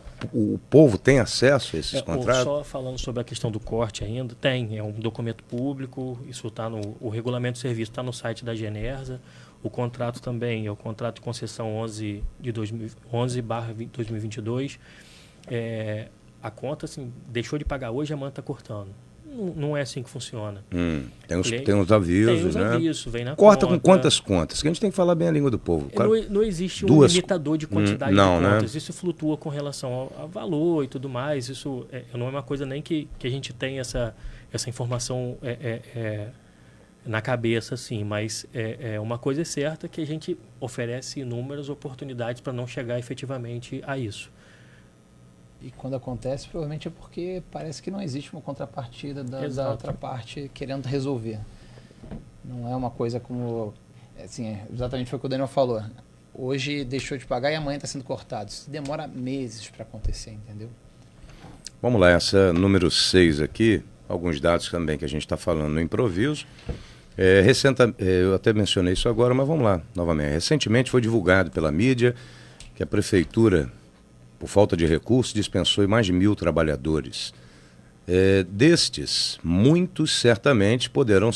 povo tem acesso a esses contratos? Só falando sobre a questão do corte ainda, é um documento público, isso está o regulamento de serviço está no site da Genersa, o contrato também é o contrato de concessão 11/2022, a conta, assim, deixou de pagar hoje, amanhã está cortando. Não é assim que funciona. Tem uns avisos, né? Vem na Corta conta. Com quantas contas? Que a gente tem que falar bem a língua do povo. Não existe um limitador de quantidade de contas. Né? Isso flutua com relação ao valor e tudo mais. Isso não é uma coisa nem que a gente tem essa informação na cabeça, assim. Mas uma coisa é certa, que a gente oferece inúmeras oportunidades para não chegar efetivamente a isso. E quando acontece, provavelmente é porque parece que não existe uma contrapartida da outra parte querendo resolver. Não é uma coisa como... Assim, exatamente foi o que o Daniel falou. Hoje deixou de pagar e amanhã está sendo cortado. Isso demora meses para acontecer, entendeu? Vamos lá, essa número 6 aqui, alguns dados também que a gente está falando no improviso. Eu até mencionei isso agora, mas vamos lá, novamente. Recentemente foi divulgado pela mídia que a Prefeitura, por falta de recursos, dispensou mais de 1.000 trabalhadores. Destes, muitos certamente poderão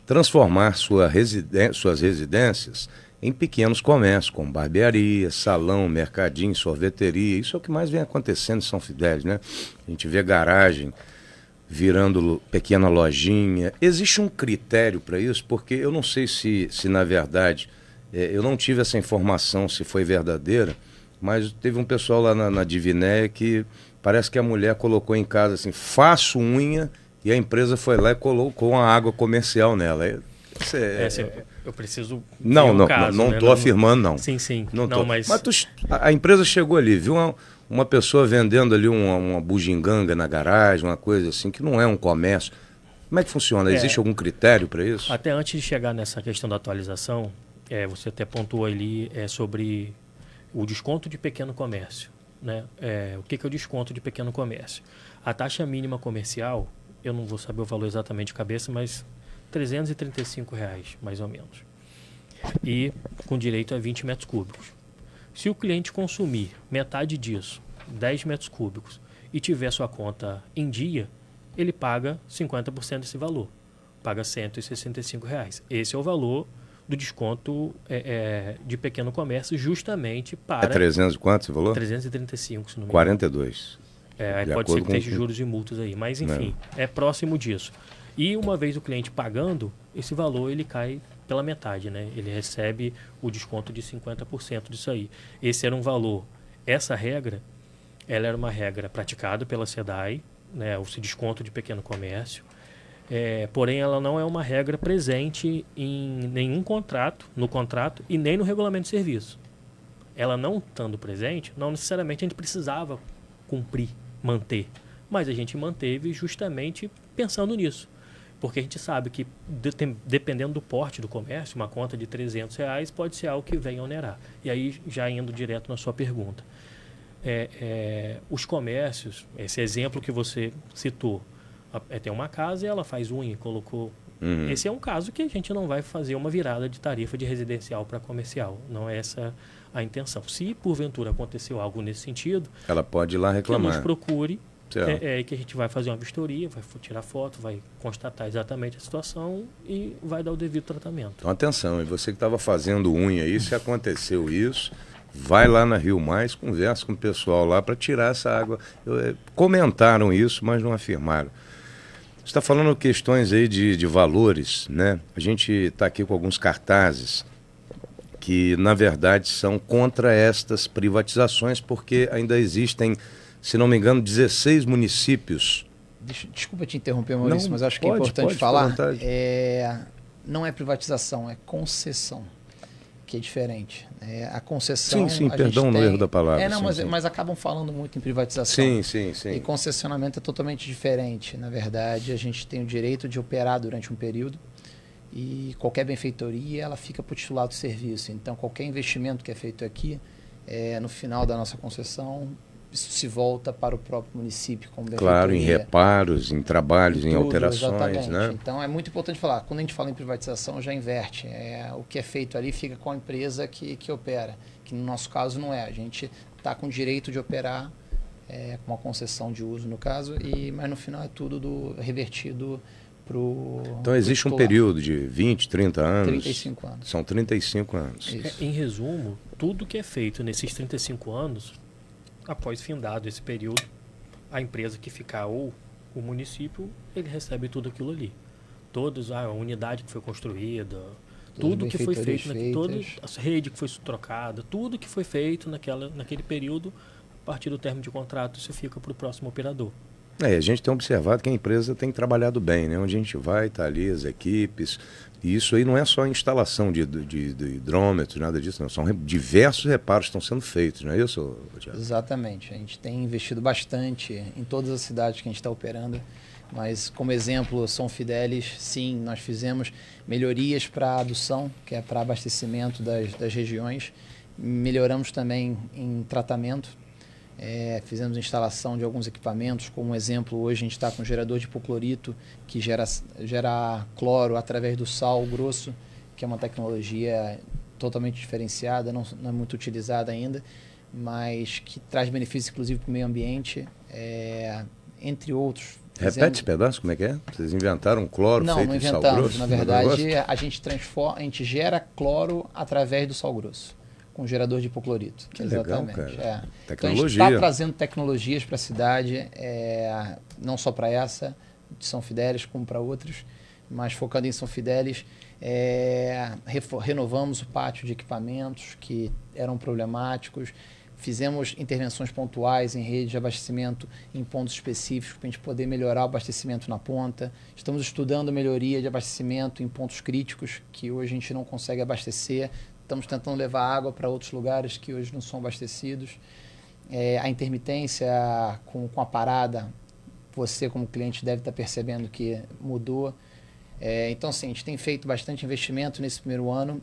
transformar suas residências em pequenos comércios, como barbearia, salão, mercadinho, sorveteria. Isso é o que mais vem acontecendo em São Fidélis, né? A gente vê garagem virando pequena lojinha. Existe um critério para isso? Porque eu não sei se na verdade, eu não tive essa informação se foi verdadeira, mas teve um pessoal lá na Diviné que parece que a mulher colocou em casa assim, faço unha, e a empresa foi lá e colocou uma água comercial nela. Eu preciso... Não estou afirmando, não. Sim. Mas a empresa chegou ali, viu uma pessoa vendendo ali uma bugiganga na garagem, uma coisa assim, que não é um comércio. Como é que funciona? Existe algum critério para isso? Até antes de chegar nessa questão da atualização, você até pontuou ali sobre o desconto de pequeno comércio. Né? O que é o desconto de pequeno comércio? A taxa mínima comercial, eu não vou saber o valor exatamente de cabeça, mas R$335, mais ou menos. E com direito a 20 metros cúbicos. Se o cliente consumir metade disso, 10 metros cúbicos, e tiver sua conta em dia, ele paga 50% desse valor. Paga R$165. Esse é o valor do desconto de pequeno comércio, justamente para... 300 quanto você falou? 335, se não me engano. 42. Aí pode ser que tenha juros e multas aí, mas enfim, é próximo disso. E uma vez o cliente pagando, esse valor ele cai pela metade, né? Ele recebe o desconto de 50% disso aí. Esse era um valor. Essa regra, ela era uma regra praticada pela SEDAI, né? Esse desconto de pequeno comércio. Porém, ela não é uma regra presente em nenhum contrato, no contrato e nem no regulamento de serviço. Ela não estando presente, não necessariamente a gente precisava cumprir, manter. Mas a gente manteve justamente pensando nisso. Porque a gente sabe que, dependendo do porte do comércio, uma conta de R$300 pode ser algo que venha onerar. E aí, já indo direto na sua pergunta. Os comércios, esse exemplo que você citou, tem uma casa e ela faz unha e colocou... Esse é um caso que a gente não vai fazer uma virada de tarifa de residencial para comercial. Não é essa a intenção. Se, porventura, aconteceu algo nesse sentido... Ela pode ir lá reclamar. Que nos procure... que a gente vai fazer uma vistoria, vai tirar foto, vai constatar exatamente a situação e vai dar o devido tratamento. Então, atenção, e você que estava fazendo unha aí, se aconteceu isso, vai lá na Rio Mais, conversa com o pessoal lá para tirar essa água. Comentaram isso, mas não afirmaram. Você está falando questões aí de valores, né? A gente está aqui com alguns cartazes que, na verdade, são contra estas privatizações, porque ainda existem, se não me engano, 16 municípios. Desculpa te interromper, Maurício, mas acho que é importante falar. Não é privatização, é concessão, que é diferente. A concessão... Sim, perdão no erro da palavra. Mas acabam falando muito em privatização. Sim. E concessionamento é totalmente diferente. Na verdade, a gente tem o direito de operar durante um período e qualquer benfeitoria, ela fica para o titular do serviço. Então, qualquer investimento que é feito aqui, no final da nossa concessão... Isso se volta para o próprio município como benfeitoria. Claro, em reparos, em trabalhos, em alterações. Exatamente. Né? Então é muito importante falar, quando a gente fala em privatização, já inverte. O que é feito ali fica com a empresa que opera, que no nosso caso não é. A gente está com o direito de operar com uma concessão de uso, no caso, mas no final é tudo revertido para o... Então existe um período de 20, 30 anos? 35 anos. São 35 anos. Em resumo, tudo que é feito nesses 35 anos... Após findado esse período, a empresa que ficar ou o município, ele recebe tudo aquilo ali. Todos, a unidade que foi construída, tudo que foi feito, toda a rede que foi trocada, tudo que foi feito naquele período, a partir do término de contrato, isso fica para o próximo operador. A gente tem observado que a empresa tem trabalhado bem, né? Onde a gente vai, está ali as equipes, e isso aí não é só a instalação de hidrômetros, nada disso, não. São diversos reparos que estão sendo feitos, não é isso, Thiago? Exatamente. A gente tem investido bastante em todas as cidades que a gente está operando, mas como exemplo, São Fidélis, sim, nós fizemos melhorias para a adução, que é para abastecimento das regiões, melhoramos também em tratamento. Fizemos instalação de alguns equipamentos, como exemplo, hoje a gente está com um gerador de hipoclorito que gera cloro através do sal grosso, que é uma tecnologia totalmente diferenciada, não é muito utilizada ainda, mas que traz benefícios inclusive para o meio ambiente, entre outros. Repete esse pedaço, como é que é? Vocês inventaram um cloro feito de sal grosso? Não inventamos, na verdade a gente gera cloro através do sal grosso. Com um gerador de hipoclorito. Que exatamente. Legal, cara. Tecnologia. Então a gente está trazendo tecnologias para a cidade, não só para essa, de São Fidélis, como para outras, mas focando em São Fidélis, renovamos o pátio de equipamentos que eram problemáticos, fizemos intervenções pontuais em rede de abastecimento em pontos específicos para a gente poder melhorar o abastecimento na ponta. Estamos estudando melhoria de abastecimento em pontos críticos que hoje a gente não consegue abastecer. Estamos tentando levar água para outros lugares que hoje não são abastecidos. A intermitência com a parada, você como cliente deve estar percebendo que mudou. Então, assim, a gente tem feito bastante investimento nesse primeiro ano.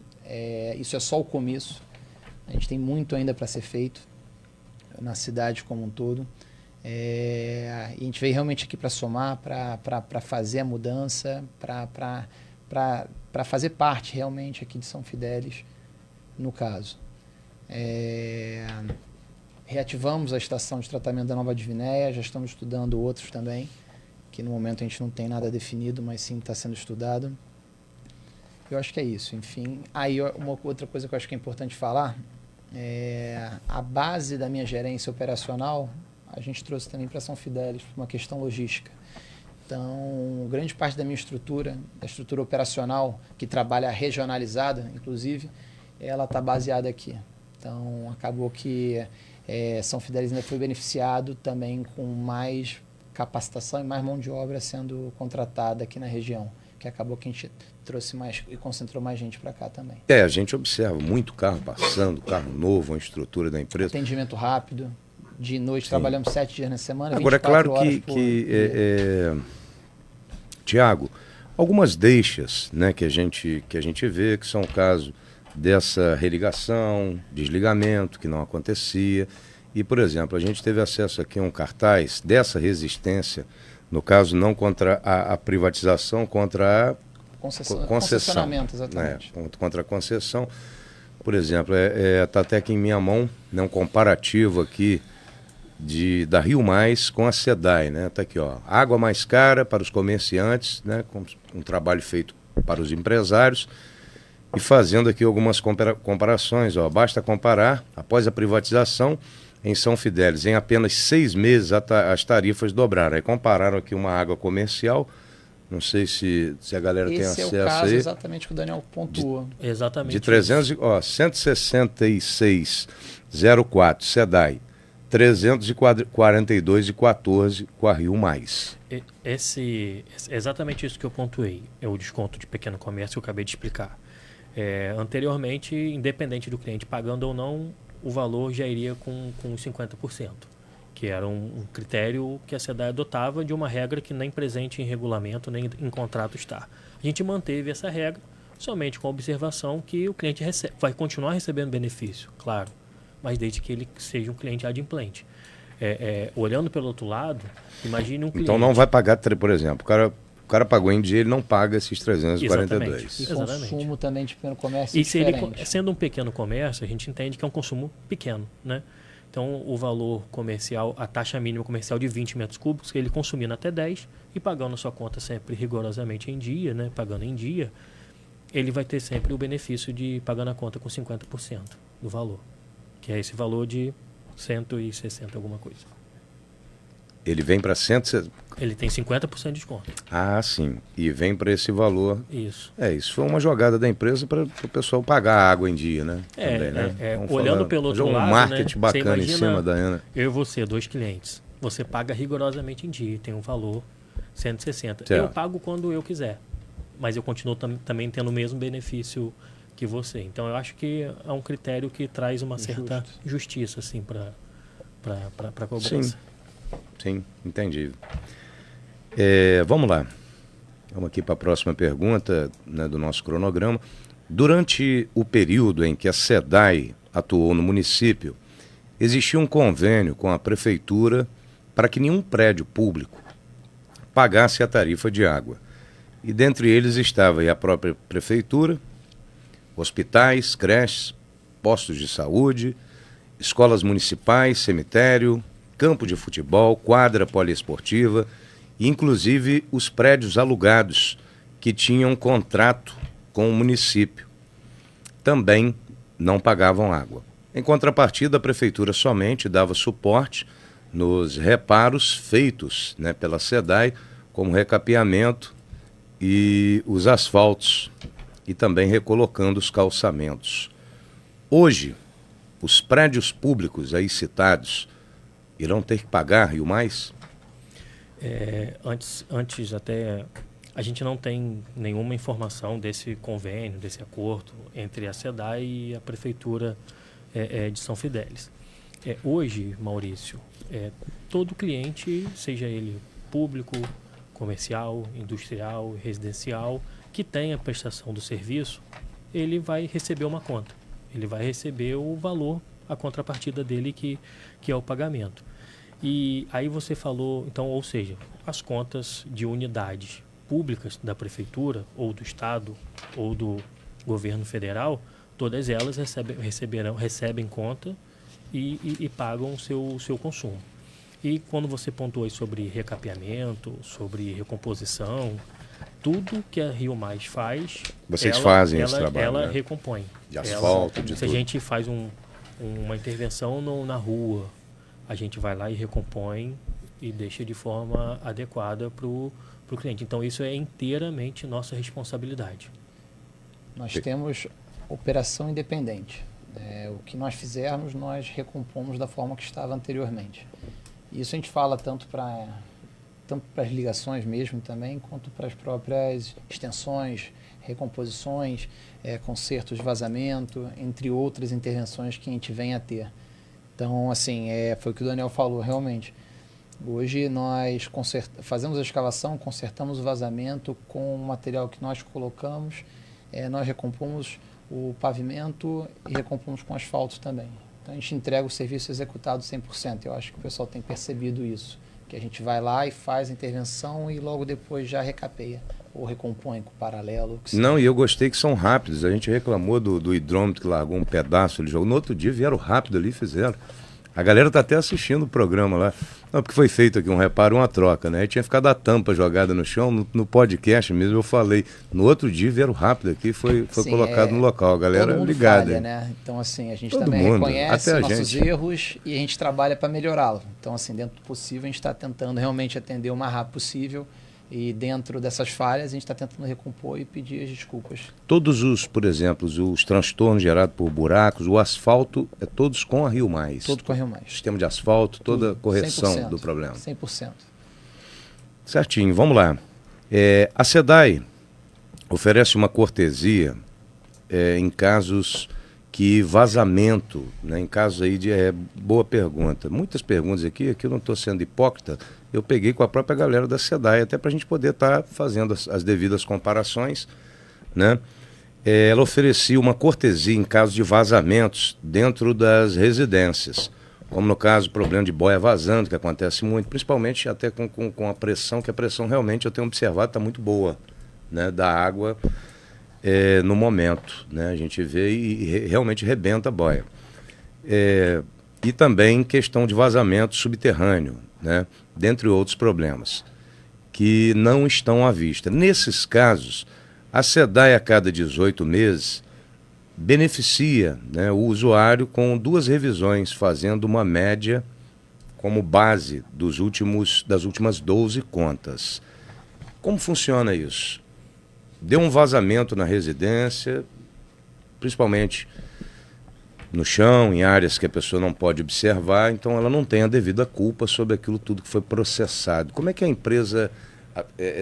Isso é só o começo. A gente tem muito ainda para ser feito na cidade como um todo. E a gente veio realmente aqui para somar, para fazer a mudança, para fazer parte realmente aqui de São Fidélis. No caso, reativamos a estação de tratamento da Nova Divinéia, já estamos estudando outros também, que no momento a gente não tem nada definido, mas sim está sendo estudado. Eu acho que é isso, enfim. Aí uma outra coisa que eu acho que é importante falar, a base da minha gerência operacional, a gente trouxe também para São Fidélis, por uma questão logística. Então, grande parte da minha estrutura, da estrutura operacional, que trabalha regionalizada, inclusive, ela está baseada aqui. Então, acabou que São Fidélis ainda foi beneficiado também com mais capacitação e mais mão de obra sendo contratada aqui na região, que acabou que a gente trouxe mais e concentrou mais gente para cá também. A gente observa muito carro passando, carro novo, a estrutura da empresa. Atendimento rápido, de noite, sim. Trabalhamos 7 dias na semana, agora, 24 horas por dia. Tiago, algumas deixas, né, que a gente vê, que são o caso dessa religação, desligamento, que não acontecia. E, por exemplo, a gente teve acesso aqui a um cartaz dessa resistência, no caso não contra a privatização, contra a concessão. Concessionamento, exatamente. Contra a concessão. Por exemplo, tá até aqui em minha mão, né, um comparativo aqui da Rio Mais com a SEDAI, né? Tá aqui, ó, água mais cara para os comerciantes, né, com um trabalho feito para os empresários, e fazendo aqui algumas comparações, ó, basta comparar, após a privatização, em São Fidélis, em apenas 6 meses as tarifas dobraram. Aí compararam aqui uma água comercial, não sei se a galera tem acesso aí. Esse é o caso exatamente que o Daniel pontua. Exatamente. De 166,04 SEDAI, 342,14 com a Rio Mais. Exatamente isso que eu pontuei, é o desconto de pequeno comércio que eu acabei de explicar. Anteriormente, independente do cliente pagando ou não, o valor já iria com 50%, que era um critério que a SEDAI adotava de uma regra que nem presente em regulamento, nem em contrato está. A gente manteve essa regra somente com a observação que o cliente vai continuar recebendo benefício, claro, mas desde que ele seja um cliente adimplente. Olhando pelo outro lado, imagine um cliente... Então não vai pagar, por exemplo, o cara pagou em dia, ele não paga esses 342. E Exatamente. Consumo também de pequeno comércio e se ele, diferente. sendo um pequeno comércio, a gente entende que é um consumo pequeno, né? Então, o valor comercial, a taxa mínima comercial de 20 metros cúbicos, ele consumindo até 10 e pagando a sua conta sempre rigorosamente em dia, né? Pagando em dia, ele vai ter sempre o benefício de pagar a conta com 50% do valor, que é esse valor de 160 alguma coisa. Ele vem para 160... Ele tem 50% de desconto. Ah, sim. E vem para esse valor. Isso. Isso foi uma jogada da empresa para o pessoal pagar a água em dia, né? Também, né? Olhando pelo outro lado, um marketing, né, bacana imagina, em cima, Daiana. Eu e você, 2 clientes. Você paga rigorosamente em dia, tem um valor 160. Certo. Eu pago quando eu quiser, mas eu continuo também tendo o mesmo benefício que você. Então, eu acho que é um critério que traz uma certa justiça, assim, para a cobrança. Sim, entendi. Vamos lá. Vamos aqui para a próxima pergunta, né, do nosso cronograma. Durante o período em que a SEDAI atuou no município, existia um convênio com a prefeitura para que nenhum prédio público pagasse a tarifa de água. E dentre eles estava aí a própria prefeitura, hospitais, creches, postos de saúde, escolas municipais, cemitério, campo de futebol, quadra poliesportiva, e inclusive os prédios alugados que tinham contrato com o município. Também não pagavam água. Em contrapartida, a prefeitura somente dava suporte nos reparos feitos, né, pela SEDAI, como recapeamento e os asfaltos, e também recolocando os calçamentos. Hoje, os prédios públicos aí citados irão ter que pagar Rio Mais? Antes até, a gente não tem nenhuma informação desse convênio, desse acordo entre a SEDAI e a Prefeitura de São Fidélis. Hoje, Maurício, todo cliente, seja ele público, comercial, industrial, residencial, que tenha prestação do serviço, ele vai receber uma conta. Ele vai receber o valor, a contrapartida dele, que é o pagamento. E aí você falou, então, ou seja, as contas de unidades públicas da prefeitura, ou do estado, ou do governo federal, todas elas recebem conta e pagam o seu consumo. E quando você pontuou aí sobre recapeamento, sobre recomposição, tudo que a Rio Mais faz, vocês fazem esse trabalho, ela né? recompõe. De asfalto, se tudo. A gente faz uma intervenção na rua, a gente vai lá e recompõe e deixa de forma adequada para o cliente. Então, isso é inteiramente nossa responsabilidade. Nós temos operação independente. O que nós fizermos, nós recompomos da forma que estava anteriormente. Isso a gente fala tanto para as ligações mesmo também, quanto para as próprias extensões, recomposições, consertos de vazamento, entre outras intervenções que a gente vem a ter. Então, assim, foi o que o Daniel falou, realmente. Hoje nós fazemos a escavação, consertamos o vazamento com o material que nós colocamos, nós recompomos o pavimento e recompomos com asfalto também. Então a gente entrega o serviço executado 100%. Eu acho que o pessoal tem percebido isso, que a gente vai lá e faz a intervenção e logo depois já recapeia ou recompõe com paralelo. Não, e eu gostei que são rápidos. A gente reclamou do hidrômetro que largou um pedaço, ele jogou. No outro dia vieram rápido ali e fizeram. A galera tá até assistindo o programa lá. Não, porque foi feito aqui um reparo, uma troca, né? Aí tinha ficado a tampa jogada no chão, no podcast mesmo eu falei. No outro dia vieram rápido aqui, foi colocado no local. A galera ligada. Falha, né? Então, assim, a gente todo também mundo, reconhece até nossos erros e a gente trabalha para melhorá-lo. Então, assim, dentro do possível, a gente está tentando realmente atender o mais rápido possível. E dentro dessas falhas, a gente está tentando recompor e pedir as desculpas. Todos os, por exemplo, os transtornos gerados por buracos, o asfalto, todos com a Rio Mais. Todo com a Rio Mais. Sistema de asfalto, toda a correção 100%, do problema. 100%. Certinho, vamos lá. A SEDAI oferece uma cortesia em casos que vazamento, né, em casos aí de... boa pergunta. Muitas perguntas aqui eu não estou sendo hipócrita, eu peguei com a própria galera da SEDAI, até para a gente poder estar fazendo as devidas comparações, né? Ela oferecia uma cortesia em caso de vazamentos dentro das residências, como no caso, problema de boia vazando, que acontece muito, principalmente até com a pressão, que a pressão realmente eu tenho observado está muito boa, né, da água no momento, né? A gente vê e realmente rebenta a boia. E também questão de vazamento subterrâneo, né? Dentre outros problemas, que não estão à vista. Nesses casos, a SEDAI, a cada 18 meses, beneficia, né, o usuário com 2 revisões, fazendo uma média como base das últimas 12 contas. Como funciona isso? Deu um vazamento na residência, principalmente no chão, em áreas que a pessoa não pode observar, então ela não tem a devida culpa sobre aquilo tudo que foi processado. Como é que a empresa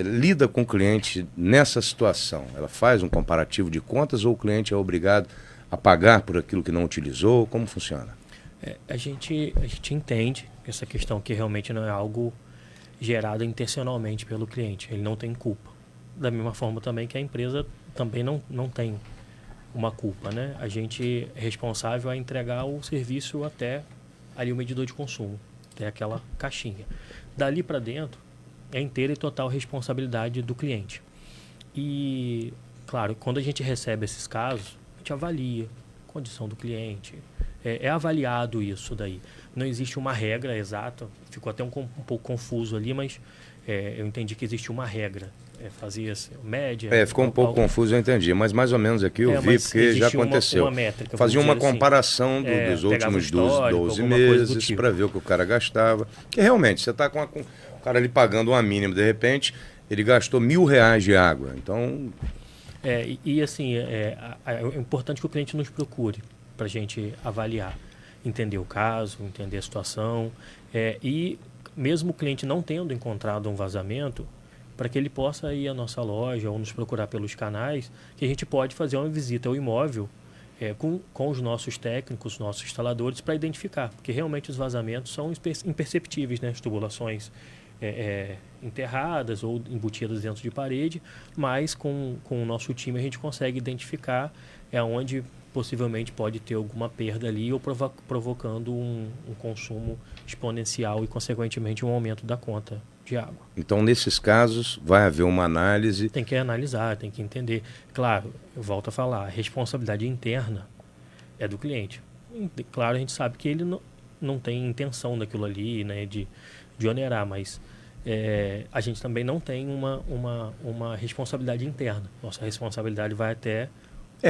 lida com o cliente nessa situação? Ela faz um comparativo de contas ou o cliente é obrigado a pagar por aquilo que não utilizou? Como funciona? A gente entende essa questão que realmente não é algo gerado intencionalmente pelo cliente, ele não tem culpa. Da mesma forma também que a empresa também não tem uma culpa, né? A gente é responsável a entregar o serviço até ali o medidor de consumo, até aquela caixinha. Dali para dentro é inteira e total responsabilidade do cliente. E, claro, quando a gente recebe esses casos, a gente avalia a condição do cliente, é avaliado isso daí. Não existe uma regra exata, ficou até um pouco confuso ali, mas eu entendi que existe uma regra. Fazia média... ficou um pouco confuso, eu entendi, mas mais ou menos aqui eu vi, porque já aconteceu. Uma métrica, fazia uma assim, comparação dos últimos 12 meses tipo, para ver o que o cara gastava. Que realmente, você está com o cara ali pagando uma mínima, de repente, ele gastou R$1.000 de água. Então... assim, é importante que o cliente nos procure para a gente avaliar, entender o caso, entender a situação. E mesmo o cliente não tendo encontrado um vazamento, para que ele possa ir à nossa loja ou nos procurar pelos canais, que a gente pode fazer uma visita ao imóvel com os nossos técnicos, nossos instaladores, para identificar, porque realmente os vazamentos são imperceptíveis, né? As tubulações enterradas ou embutidas dentro de parede, mas com o nosso time a gente consegue identificar onde possivelmente pode ter alguma perda ali ou provocando um consumo exponencial e, consequentemente, um aumento da conta de água. Então, nesses casos, vai haver uma análise... Tem que analisar, tem que entender. Claro, eu volto a falar, a responsabilidade interna é do cliente. Claro, a gente sabe que ele não tem intenção daquilo ali, né, de onerar, mas a gente também não tem uma responsabilidade interna. Nossa responsabilidade vai até...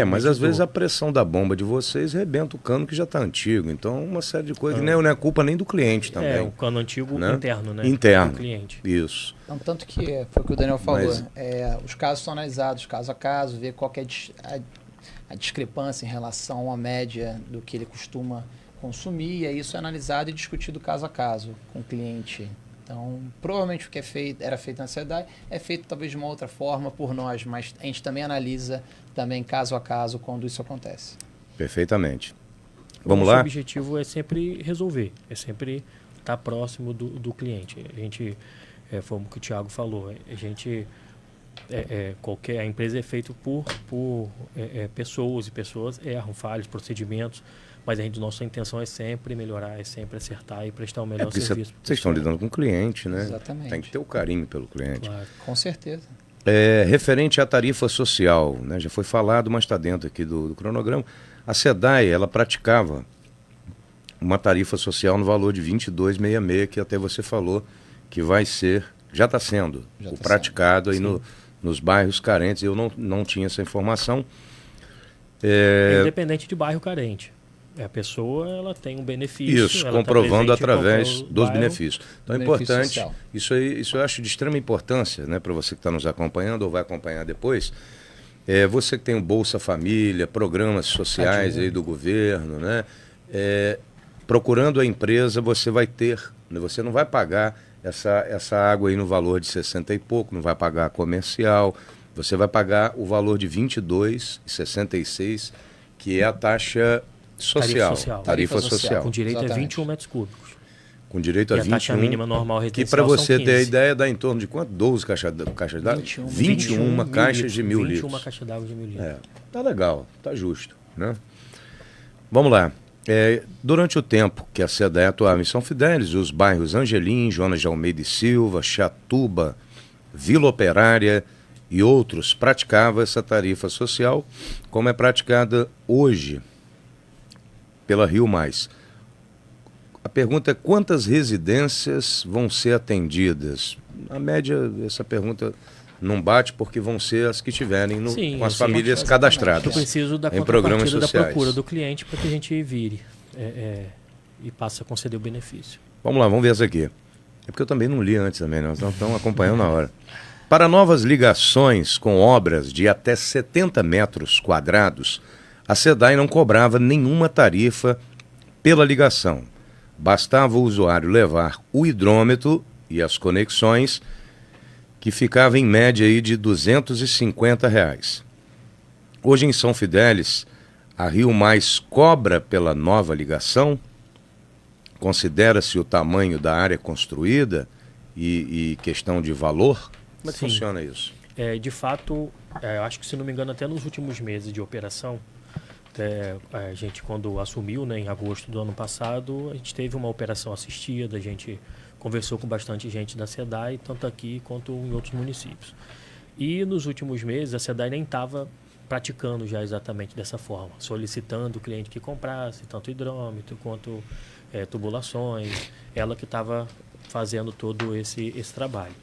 mas às vezes a pressão da bomba de vocês rebenta o cano que já está antigo. Então, uma série de coisas que não é culpa nem do cliente também. O cano antigo, né? Interno, né? Interno, do cliente. Isso. Então, tanto que foi o que o Daniel falou. Os casos são analisados caso a caso, ver qual que é a discrepância em relação à média do que ele costuma consumir. E aí isso é analisado e discutido caso a caso com o cliente. Então, provavelmente o que era feito na SEDAI é feito talvez de uma outra forma por nós, mas a gente também analisa também caso a caso quando isso acontece. Perfeitamente. Vamos lá? O nosso objetivo é sempre resolver, é sempre tá próximo do cliente. A gente, foi o que o Thiago falou, a gente, a empresa é feita por pessoas, e pessoas erram, falham, procedimentos, mas nossa intenção é sempre melhorar, é sempre acertar e prestar o melhor serviço. Vocês estão lidando com o cliente, né? Exatamente. Tem que ter o carinho pelo cliente. Claro. Com certeza. Referente à tarifa social, né? Já foi falado, mas está dentro aqui do cronograma. A SEDAI, ela praticava uma tarifa social no valor de R$ 22,66, que até você falou que vai ser, já está sendo praticado aí nos bairros carentes. Eu não tinha essa informação. Independente de bairro carente. A pessoa, ela tem um benefício. Isso, comprovando através dos benefícios. Então é importante, social. Isso eu acho de extrema importância, né, para você que está nos acompanhando ou vai acompanhar depois. Você que tem o Bolsa Família, programas sociais aí do governo, né? Procurando a empresa, você vai ter, né, você não vai pagar essa água aí no valor de 60 e pouco, não vai pagar a comercial, você vai pagar o valor de R$ 22,66, que é a taxa social. Tarifa social. Com direito Exatamente. a 21 metros cúbicos. Com direito a 21. E a taxa mínima normal residencial que para você são ter a 15. ideia, dá em torno de quanto? 12 caixas d'água? 21 caixas de 1.000 litros. 21 caixas d'água de 1.000 litros. Tá legal, tá justo, né? Vamos lá. Durante o tempo que a SEDAI atuava em São Fidélis, os bairros Angelim, Jonas de Almeida e Silva, Chatuba, Vila Operária e outros praticavam essa tarifa social, como é praticada hoje pela Rio Mais. A pergunta é: quantas residências vão ser atendidas? Na média, essa pergunta não bate, porque vão ser as que tiverem com as famílias cadastradas. Eu preciso da em programas contrapartida da sociais. procura do cliente para que a gente vire e passe a conceder o benefício. Vamos lá, vamos ver essa aqui. É porque eu também não li antes também, nós não estamos acompanhando na hora. Para novas ligações com obras de até 70 metros quadrados, a SEDAI não cobrava nenhuma tarifa pela ligação. Bastava o usuário levar o hidrômetro e as conexões, que ficava em média aí de R$ 250. Hoje em São Fidélis, a Rio Mais cobra pela nova ligação? Considera-se o tamanho da área construída e questão de valor? Como é que funciona isso? De fato, eu acho que, se não me engano, até nos últimos meses de operação, a gente, quando assumiu, né, em agosto do ano passado, a gente teve uma operação assistida, a gente conversou com bastante gente da SEDAI, tanto aqui quanto em outros municípios. E nos últimos meses, a SEDAI nem estava praticando já exatamente dessa forma, solicitando o cliente que comprasse tanto hidrômetro quanto tubulações, ela que estava fazendo todo esse trabalho.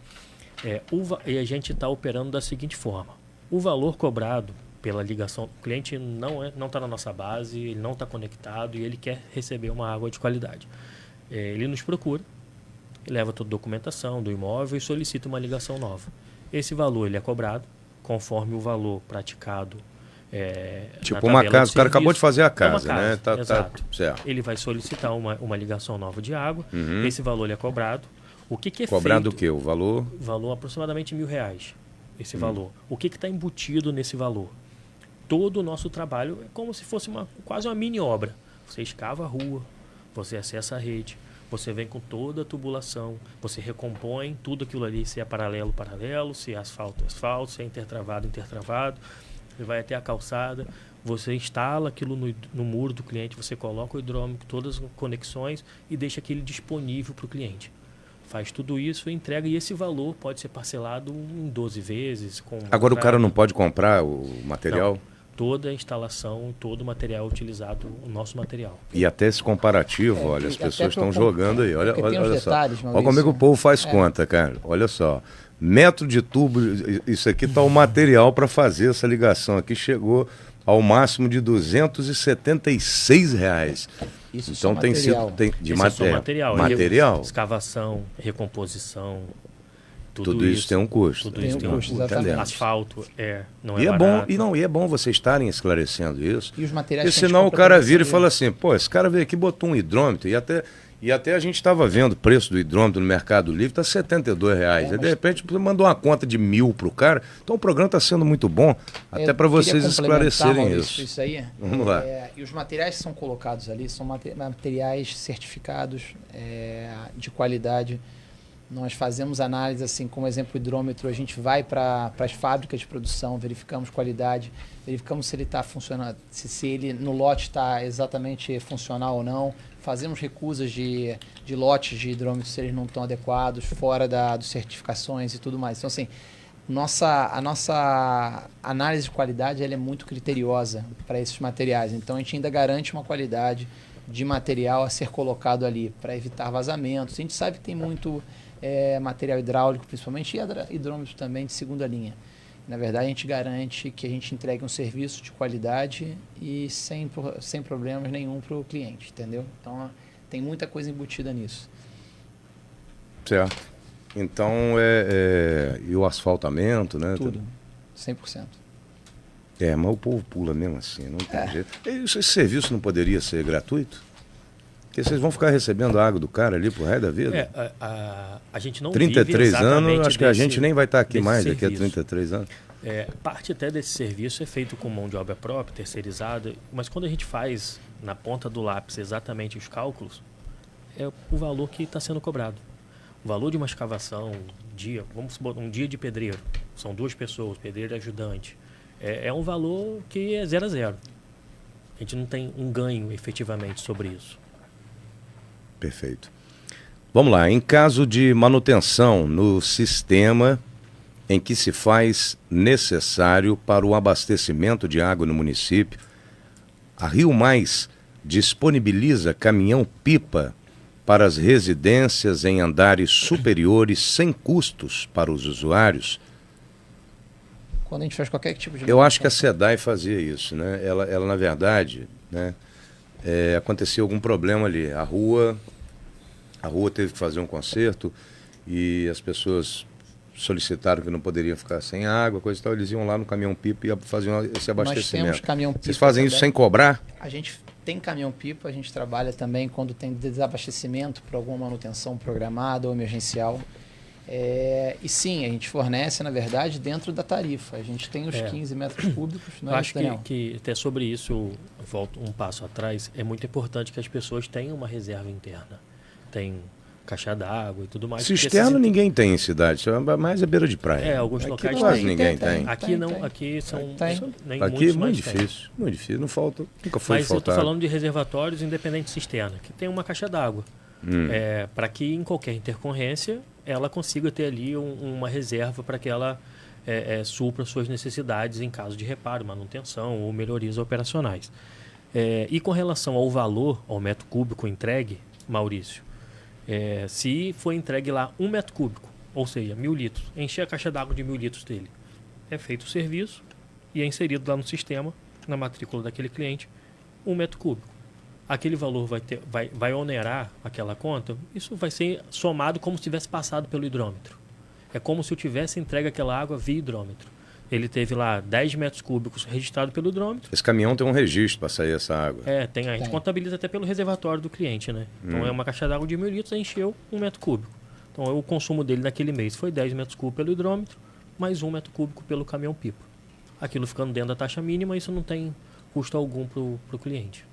E a gente está operando da seguinte forma: o valor cobrado pela ligação, o cliente não está na nossa base, ele não está conectado e ele quer receber uma água de qualidade. Ele nos procura, leva toda a documentação do imóvel e solicita uma ligação nova. Esse valor ele é cobrado conforme o valor praticado. Tipo uma casa, o cara acabou de fazer a casa, né? Exato. Certo. Ele vai solicitar uma ligação nova de água, esse valor ele é cobrado. O que é cobrado feito? O quê? O valor? Valor aproximadamente R$1.000, esse valor. O que está embutido nesse valor? Todo o nosso trabalho é como se fosse quase uma mini obra. Você escava a rua, você acessa a rede, você vem com toda a tubulação, você recompõe tudo aquilo ali, se é paralelo, paralelo, se é asfalto, asfalto, se é intertravado, intertravado. Você vai até a calçada, você instala aquilo no muro do cliente, você coloca o hidrômetro, todas as conexões e deixa aquele disponível para o cliente. Faz tudo isso, entrega, e esse valor pode ser parcelado em 12 vezes. Agora o cara não pode comprar o material? Não. Toda a instalação, todo o material utilizado, o nosso material. E até esse comparativo, olha, as pessoas estão jogando aí. Olha só. Detalhes, olha como é que o povo faz conta, cara. Olha só. Metro de tubo, isso aqui está o material para fazer essa ligação aqui, chegou ao máximo de R$ 276. Isso então só tem material. sido de material. Escavação, recomposição. Tudo isso tem um custo. Tudo isso tem um custo. Asfalto não é barato. E é bom vocês estarem esclarecendo isso. E os materiais. Porque senão o cara vira e fala assim: pô, esse cara veio aqui, botou um hidrômetro E até a gente estava vendo o preço do hidrômetro no Mercado Livre, está R$ 72. Aí, de repente, você mandou uma conta de 1.000 para o cara. Então o programa está sendo muito bom, até para vocês esclarecerem Maurício, isso aí. Vamos lá. E os materiais que são colocados ali são materiais certificados de qualidade. Nós fazemos análise, assim, como exemplo, o hidrômetro, a gente vai para as fábricas de produção, verificamos qualidade, verificamos se ele está funcionando, se ele no lote está exatamente funcional ou não, fazemos recusas de lotes de hidrômetros se eles não estão adequados, fora das certificações e tudo mais. Então, assim, a nossa análise de qualidade ela é muito criteriosa para esses materiais, então a gente ainda garante uma qualidade de material a ser colocado ali para evitar vazamentos. A gente sabe que tem muito material hidráulico, principalmente, e hidrômetro também de segunda linha. Na verdade, a gente garante que a gente entregue um serviço de qualidade e sem problemas nenhum para o cliente, entendeu? Então, tem muita coisa embutida nisso. Certo. Então, e o asfaltamento, né? Tudo, 100%. Mas o povo pula mesmo assim, não tem jeito. Esse serviço não poderia ser gratuito? Porque vocês vão ficar recebendo a água do cara ali pro resto da vida? A gente não 33 vive anos, acho que a gente nem vai estar aqui mais serviço. daqui a 33 anos. Parte até desse serviço é feito com mão de obra própria, terceirizada, mas quando a gente faz na ponta do lápis exatamente os cálculos, é o valor que está sendo cobrado. O valor de uma escavação, vamos supor, um dia de pedreiro, são 2 pessoas, pedreiro e ajudante, é um valor que é 0 a 0. A gente não tem um ganho efetivamente sobre isso. Perfeito. Vamos lá, em caso de manutenção no sistema em que se faz necessário para o abastecimento de água no município, a Rio Mais disponibiliza caminhão-pipa para as residências em andares superiores sem custos para os usuários. Quando a gente faz qualquer tipo de... Eu acho que a SEDAI fazia isso, né? Ela na verdade, né? Aconteceu algum problema ali. A rua teve que fazer um conserto e as pessoas solicitaram que não poderiam ficar sem água, coisa e tal. Eles iam lá no caminhão-pipa e faziam esse abastecimento. Nós temos caminhão-pipa. Vocês fazem também. isso sem cobrar? A gente tem caminhão-pipa, a gente trabalha também quando tem desabastecimento por alguma manutenção programada ou emergencial. E sim, a gente fornece, na verdade, dentro da tarifa. A gente tem os 15 metros cúbicos. Não acho que até sobre isso, eu volto um passo atrás, é muito importante que as pessoas tenham uma reserva interna. Tem caixa d'água e tudo mais. Cisterna ninguém tem em cidade, mais é beira de praia. Alguns aqui locais quase ninguém tem. Aqui não, aqui são nem aqui muitos, é muito difícil, muito difícil, não falta, nunca foi mas faltar. Eu estou falando de reservatórios independentes de cisterna, que tem uma caixa d'água, para que em qualquer intercorrência ela consiga ter ali uma reserva para que ela supra suas necessidades em caso de reparo, manutenção ou melhorias operacionais. E com relação ao valor, ao metro cúbico entregue, Maurício, se for entregue lá 1 metro cúbico, ou seja, 1.000 litros, encher a caixa d'água de 1.000 litros dele, é feito o serviço e é inserido lá no sistema, na matrícula daquele cliente, 1 metro cúbico. Aquele valor vai onerar aquela conta, isso vai ser somado como se tivesse passado pelo hidrômetro. É como se eu tivesse entregue aquela água via hidrômetro. Ele teve lá 10 metros cúbicos registrado pelo hidrômetro. Esse caminhão tem um registro para sair essa água. A gente contabiliza até pelo reservatório do cliente, né? Então é uma caixa d'água de 1.000 litros, encheu 1 metro cúbico. Então o consumo dele naquele mês foi 10 metros cúbicos pelo hidrômetro, mais 1 metro cúbico pelo caminhão-pipa. Aquilo ficando dentro da taxa mínima, isso não tem custo algum para o cliente.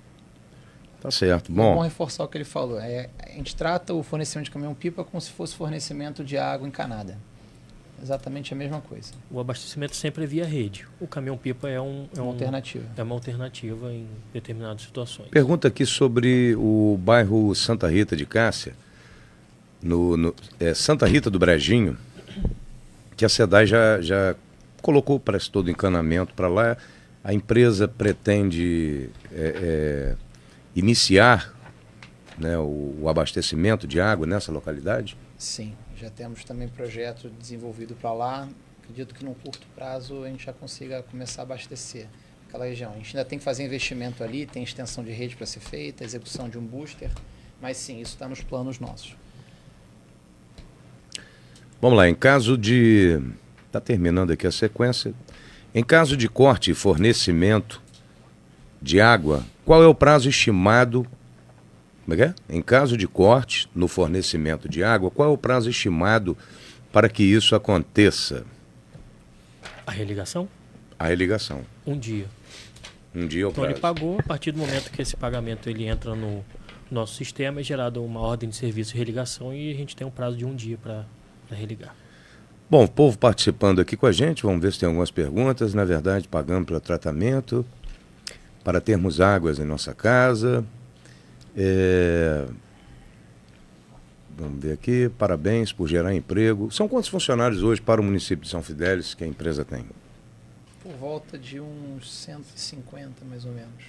Tá certo. É bom reforçar o que ele falou. A gente trata o fornecimento de caminhão-pipa como se fosse fornecimento de água encanada. Exatamente a mesma coisa. O abastecimento sempre é via rede. O caminhão-pipa é uma alternativa. É uma alternativa em determinadas situações. Pergunta aqui sobre o bairro Santa Rita de Cássia, Santa Rita do Brejinho, que a SEDAI já colocou, parece, todo o encanamento para lá. A empresa pretende iniciar, né, o abastecimento de água nessa localidade? Sim. Já temos também projeto desenvolvido para lá. Acredito que num curto prazo a gente já consiga começar a abastecer aquela região. A gente ainda tem que fazer investimento ali, tem extensão de rede para ser feita, execução de um booster, mas sim, isso está nos planos nossos. Vamos lá, em caso de... Está terminando aqui a sequência. Em caso de corte e fornecimento de água, qual é o prazo estimado Como é que é? Em caso de corte no fornecimento de água, qual é o prazo estimado para que isso aconteça? A religação? A religação. Um dia. Um dia é o Então prazo. ele pagou, a partir do momento que esse pagamento ele entra no nosso sistema, é gerada uma ordem de serviço de religação e a gente tem um prazo de um dia para religar. Bom, o povo participando aqui com a gente, vamos ver se tem algumas perguntas. Na verdade, pagamos pelo tratamento, para termos águas em nossa casa. Vamos ver aqui, parabéns por gerar emprego. São quantos funcionários hoje para o município de São Fidélis que a empresa tem? Por volta de uns 150, mais ou menos.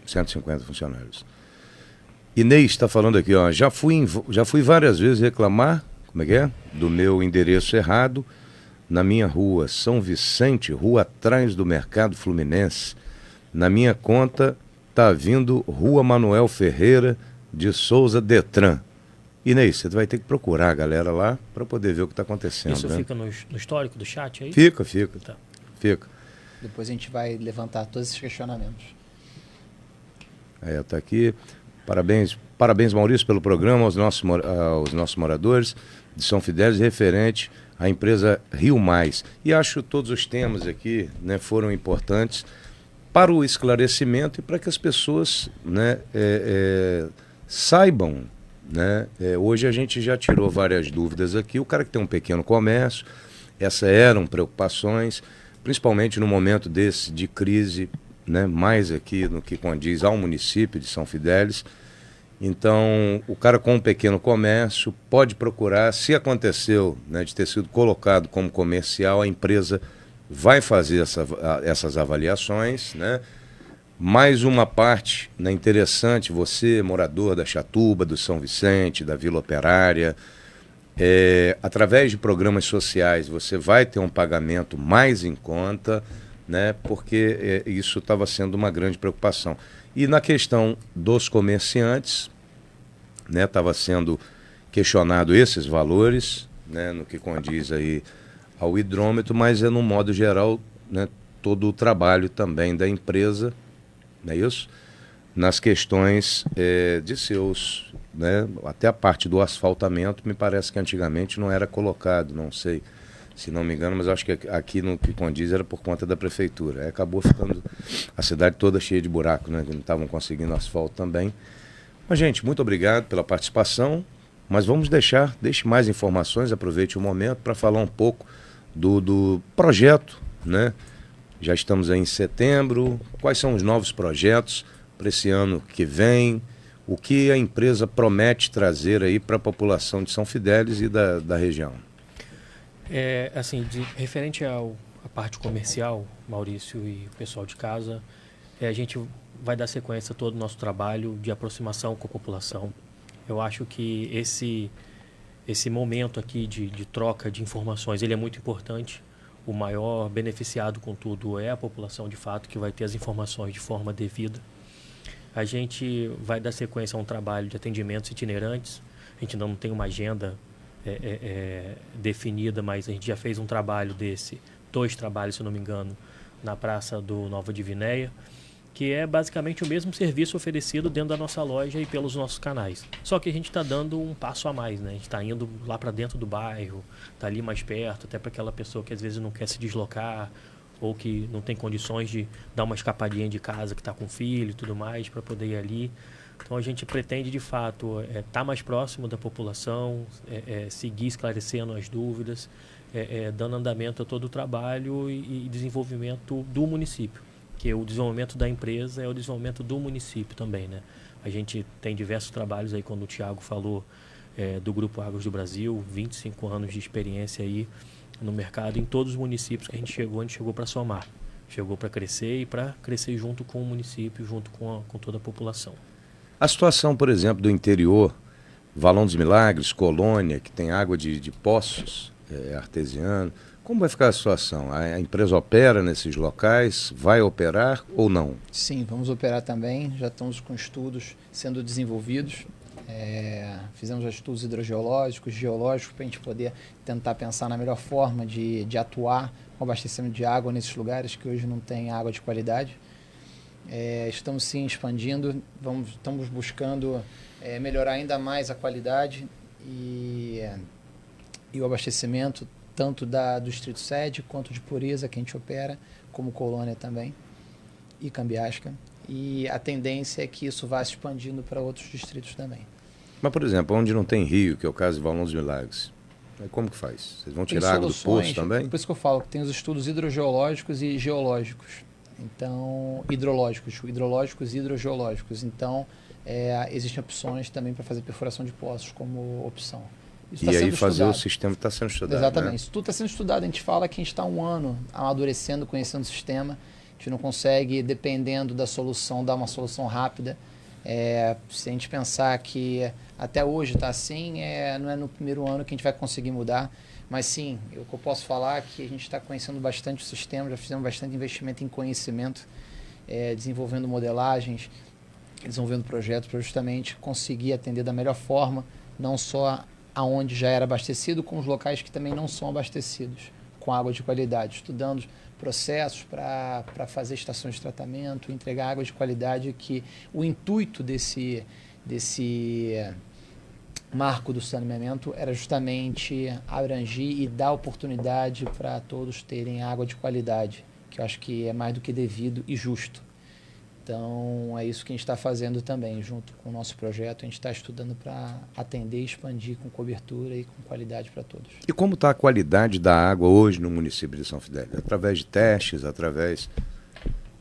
150 funcionários. Inês está falando aqui, ó, já fui várias vezes reclamar, como é que é? Do meu endereço errado, na minha rua São Vicente, rua atrás do Mercado Fluminense. Na minha conta está vindo Rua Manuel Ferreira de Souza Detran. Inês, você vai ter que procurar a galera lá para poder ver o que está acontecendo. Isso né? fica no histórico do chat aí? Fica. Tá. Fica. Depois a gente vai levantar todos esses questionamentos. Está aqui. Parabéns, Maurício, pelo programa, aos nossos moradores de São Fidélis, referente à empresa Rio Mais. E acho que todos os temas aqui, né, foram importantes para o esclarecimento e para que as pessoas, né, saibam. Né? Hoje a gente já tirou várias dúvidas aqui. O cara que tem um pequeno comércio, essas eram preocupações, principalmente no momento desse de crise, né? Mais aqui no que condiz ao município de São Fidélis. Então, o cara com um pequeno comércio pode procurar, se aconteceu, né, de ter sido colocado como comercial, a empresa vai fazer essas avaliações, né? Mais uma parte, né, interessante, você, morador da Chatuba, do São Vicente, da Vila Operária, através de programas sociais, você vai ter um pagamento mais em conta, né, porque isso estava sendo uma grande preocupação. E na questão dos comerciantes, né, estava sendo questionado esses valores, né, no que condiz aí ao hidrômetro, mas no modo geral, né, todo o trabalho também da empresa, não é isso? Nas questões de seus, né, até a parte do asfaltamento, me parece que antigamente não era colocado, não sei, se não me engano, mas acho que aqui no que condiz era por conta da prefeitura. Aí acabou ficando a cidade toda cheia de buraco, né, que não estavam conseguindo asfalto também. Mas, gente, muito obrigado pela participação, mas vamos deixe mais informações, aproveite o momento para falar um pouco do projeto, né? Já estamos aí em setembro. Quais são os novos projetos para esse ano que vem? O que a empresa promete trazer aí para a população de São Fidélis e da região? Assim, referente à parte comercial, Maurício e o pessoal de casa, a gente vai dar sequência a todo o nosso trabalho de aproximação com a população. Eu acho que esse momento aqui de troca de informações, ele é muito importante. O maior beneficiado com tudo é a população, de fato, que vai ter as informações de forma devida. A gente vai dar sequência a um trabalho de atendimentos itinerantes. A gente ainda não tem uma agenda definida, mas a gente já fez um trabalho dois trabalhos, se não me engano, na Praça do Nova Divinéia, que é basicamente o mesmo serviço oferecido dentro da nossa loja e pelos nossos canais. Só que a gente está dando um passo a mais, né? A gente está indo lá para dentro do bairro, está ali mais perto, até para aquela pessoa que às vezes não quer se deslocar ou que não tem condições de dar uma escapadinha de casa, que está com filho e tudo mais, para poder ir ali. Então a gente pretende, de fato, estar mais próximo da população, seguir esclarecendo as dúvidas, dando andamento a todo o trabalho e desenvolvimento do município. Que o desenvolvimento da empresa é o desenvolvimento do município também, né? A gente tem diversos trabalhos aí, quando o Thiago falou do Grupo Águas do Brasil, 25 anos de experiência aí no mercado, em todos os municípios que a gente chegou para somar. Chegou para crescer e para crescer junto com o município, junto com toda a população. A situação, por exemplo, do interior, Valão dos Milagres, Colônia, que tem água de poços artesiano, como vai ficar a situação? A empresa opera nesses locais? Vai operar ou não? Sim, vamos operar também. Já estamos com estudos sendo desenvolvidos. Fizemos estudos hidrogeológicos, geológicos, para a gente poder tentar pensar na melhor forma de atuar com abastecimento de água nesses lugares que hoje não tem água de qualidade. Estamos sim expandindo, estamos buscando melhorar ainda mais a qualidade e o abastecimento, tanto do Distrito Sede, quanto de Pureza, que a gente opera, como Colônia também, e Cambiasca. E a tendência é que isso vá se expandindo para outros distritos também. Mas, por exemplo, onde não tem rio, que é o caso de Valão dos Milagres, aí como que faz? Vocês vão tirar água do poço também? Por isso que eu falo que tem os estudos hidrogeológicos e geológicos. Então, hidrológicos e hidrogeológicos. Então, existem opções também para fazer perfuração de poços como opção. Isso e aí fazer o sistema que está sendo estudado. Exatamente. Né? Isso tudo está sendo estudado. A gente fala que a gente está 1 ano amadurecendo, conhecendo o sistema. A gente não consegue, dependendo da solução, dar uma solução rápida. Se a gente pensar que até hoje está assim, não é no primeiro ano que a gente vai conseguir mudar. Mas sim, o que eu posso falar é que a gente está conhecendo bastante o sistema, já fizemos bastante investimento em conhecimento, desenvolvendo modelagens, desenvolvendo projetos para justamente conseguir atender da melhor forma, não só aonde já era abastecido, com os locais que também não são abastecidos com água de qualidade, estudando processos para fazer estações de tratamento, entregar água de qualidade, que o intuito desse marco do saneamento era justamente abranger e dar oportunidade para todos terem água de qualidade, que eu acho que é mais do que devido e justo. Então, é isso que a gente está fazendo também, junto com o nosso projeto. A gente está estudando para atender e expandir com cobertura e com qualidade para todos. E como está a qualidade da água hoje no município de São Fidélis? Através de testes, através...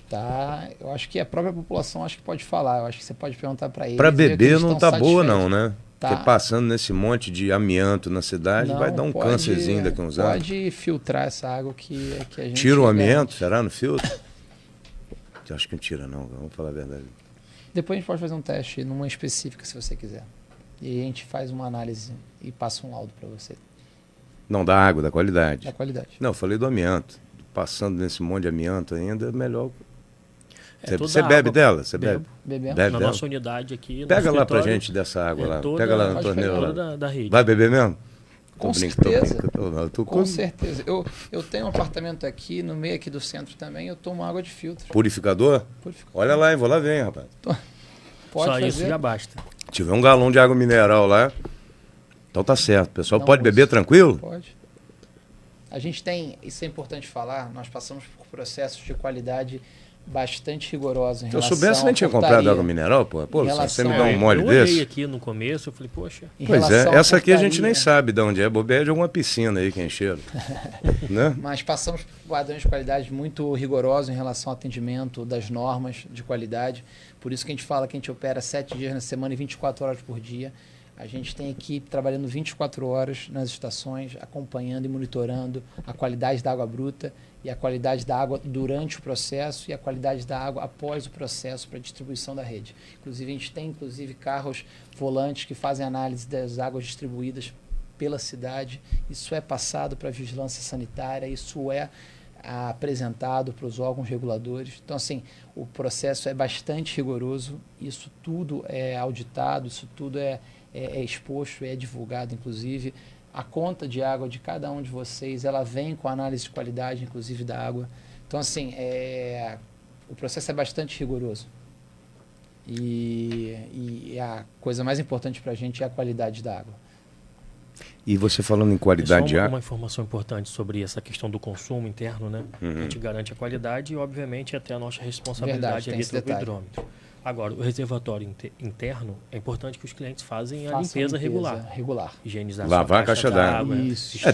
Tá, eu acho que a própria população acho que pode falar. Eu acho que você pode perguntar para eles. Para beber não está boa não, né? Tá. Porque passando nesse monte de amianto na cidade, vai dar um câncerzinho daqui a uns anos. Pode filtrar essa água que a gente... Tira o amianto, será, no filtro? Eu acho que não tira não, vamos falar a verdade. Depois a gente pode fazer um teste numa específica, se você quiser. E a gente faz uma análise e passa um laudo para você. Não, da água, da qualidade. Da qualidade. Não, eu falei do amianto. Passando nesse monte de amianto ainda, é melhor... Você bebe dela? Você bebe? Bebe na dela? nossa unidade aqui. Pega lá pra gente dessa água lá. Pega lá na torneira lá. Da rede. Vai beber mesmo? Com certeza. Com certeza. Eu tenho um apartamento aqui, no meio aqui do centro também, eu tomo água de filtro. Purificador? Olha lá, hein? Vou lá ver, rapaz. Pode Só fazer. isso já basta. Se tiver um galão de água mineral lá, então tá certo. O pessoal pode beber tranquilo? Pode. A gente tem, isso é importante falar, nós passamos por processos de qualidade bastante rigorosos em relação... Se eu soubesse, nem tinha comprado água mineral, pô. Pô, você me dá um mole desse? Eu olhei aqui no começo, eu falei, poxa... Pois é, essa aqui a gente nem sabe de onde é. Bobeira de alguma piscina aí que encheram. Né? Mas passamos por padrões de qualidade muito rigorosos em relação ao atendimento das normas de qualidade. Por isso que a gente fala que a gente opera 7 dias na semana e 24 horas por dia. A gente tem equipe trabalhando 24 horas nas estações, acompanhando e monitorando a qualidade da água bruta e a qualidade da água durante o processo e a qualidade da água após o processo para a distribuição da rede. Inclusive, a gente tem carros volantes que fazem análise das águas distribuídas pela cidade. Isso é passado para a vigilância sanitária, isso é apresentado para os órgãos reguladores. Então, assim, o processo é bastante rigoroso, isso tudo é auditado, isso tudo é exposto, é divulgado, inclusive. A conta de água de cada um de vocês, ela vem com análise de qualidade, inclusive, da água. Então, assim, o processo é bastante rigoroso. E a coisa mais importante para a gente é a qualidade da água. E você falando em qualidade de água... Uma informação importante sobre essa questão do consumo interno, né? A gente garante a qualidade e, obviamente, até a nossa responsabilidade ali do hidrômetro. Agora, o reservatório interno, é importante que os clientes façam a limpeza regular. Higienização. Lavar a caixa d'água.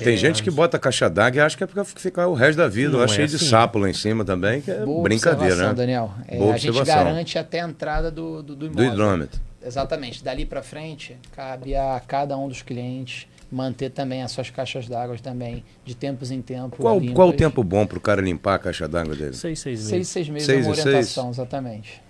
Tem gente que bota a caixa d'água e acha que é para ficar o resto da vida. Lá cheio de sapo lá em cima também, que é Boa brincadeira, né? Daniel. A gente garante até a entrada do imóvel. Do hidrômetro. Exatamente. Dali para frente, cabe a cada um dos clientes manter também as suas caixas d'água também, de tempos em tempos. Qual o tempo bom para o cara limpar a caixa d'água dele? 6 meses. 6 meses é uma orientação, exatamente.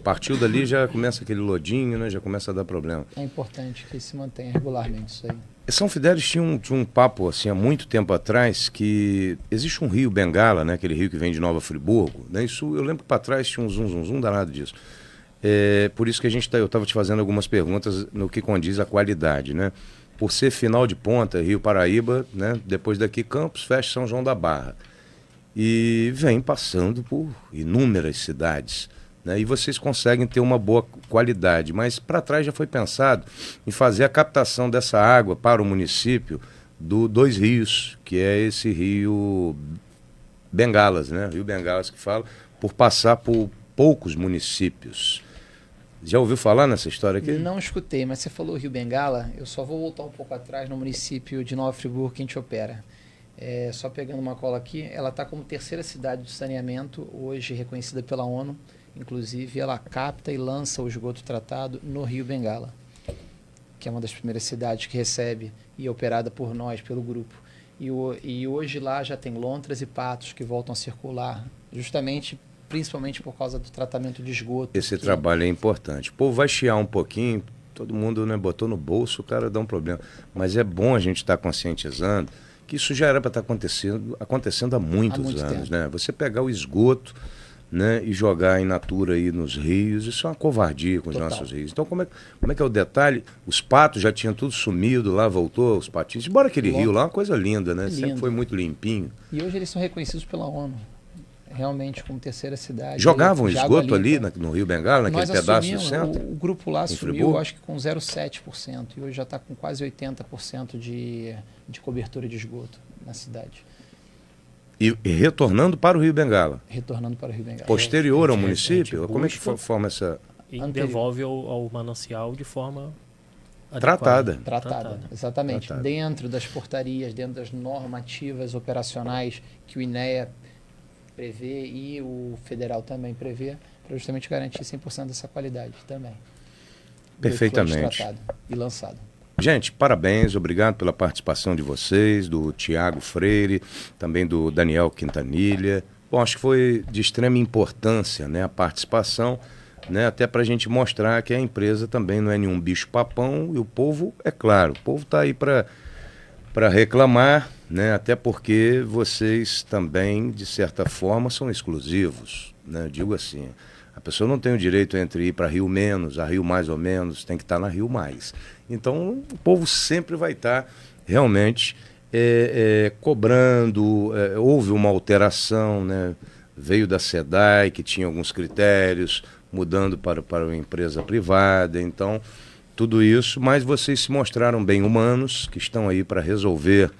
Partiu dali, já começa aquele lodinho, né? Já começa a dar problema. É importante que se mantenha regularmente isso aí. São Fidélis tinha um papo assim há muito tempo atrás que existe um rio Bengala, né? Aquele rio que vem de Nova Friburgo, né? Isso eu lembro que para trás tinha um zum danado disso. Por isso que eu estava te fazendo algumas perguntas no que condiz a qualidade, né? Por ser final de ponta, Rio Paraíba, né? Depois daqui Campos, fecha São João da Barra. E vem passando por inúmeras cidades, né? E vocês conseguem ter uma boa qualidade. Mas para trás já foi pensado em fazer a captação dessa água para o município do Dois Rios, que é esse rio Bengalas, né? Rio Bengalas que fala, por passar por poucos municípios. Já ouviu falar nessa história aqui? Não escutei, mas você falou Rio Bengala, eu só vou voltar um pouco atrás no município de Nova Friburgo que a gente opera. Só pegando uma cola aqui, ela está como terceira cidade de saneamento, hoje reconhecida pela ONU. Inclusive, ela capta e lança o esgoto tratado no Rio Bengala, que é uma das primeiras cidades que recebe e é operada por nós, pelo grupo. E hoje lá já tem lontras e patos que voltam a circular, principalmente por causa do tratamento de esgoto. Esse trabalho é importante. O povo vai chiar um pouquinho, todo mundo, né, botou no bolso, o cara dá um problema. Mas é bom a gente estar conscientizando que isso já era para estar acontecendo há muitos anos. Né? Você pegar o esgoto, né, e jogar in natura aí nos rios, isso é uma covardia com os nossos rios. Então como é que é o detalhe? Os patos já tinham tudo sumido lá, voltou os patinhos. Embora aquele rio lá é uma coisa linda, né? Sempre foi muito limpinho. E hoje eles são reconhecidos pela ONU, realmente como terceira cidade. Jogavam esgoto ali no Rio Bengala, naquele pedaço do centro? O grupo lá assumiu, acho que com 0,7%, e hoje já está com quase 80% de cobertura de esgoto na cidade. E retornando para o Rio Bengala? Retornando para o Rio Bengala. Posterior ao município? Como é que forma essa... E devolve ao manancial de forma tratada. Exatamente. Tratada. Dentro das portarias, dentro das normativas operacionais que o INEA prevê e o federal também prevê, para justamente garantir 100% dessa qualidade também. Perfeitamente. Tratado e lançado. Gente, parabéns, obrigado pela participação de vocês, do Tiago Freire, também do Daniel Quintanilha. Bom, acho que foi de extrema importância, né, a participação, né, até para a gente mostrar que a empresa também não é nenhum bicho-papão e o povo, é claro, o povo está aí para reclamar, né, até porque vocês também, de certa forma, são exclusivos, né, eu digo assim, a pessoa não tem o direito entre ir para Rio Menos, a Rio Mais ou Menos, tem que estar na Rio Mais. Então, o povo sempre vai estar realmente cobrando. Houve uma alteração, né? Veio da SEDAI, que tinha alguns critérios, mudando para uma empresa privada. Então, tudo isso, mas vocês se mostraram bem humanos, que estão aí para resolver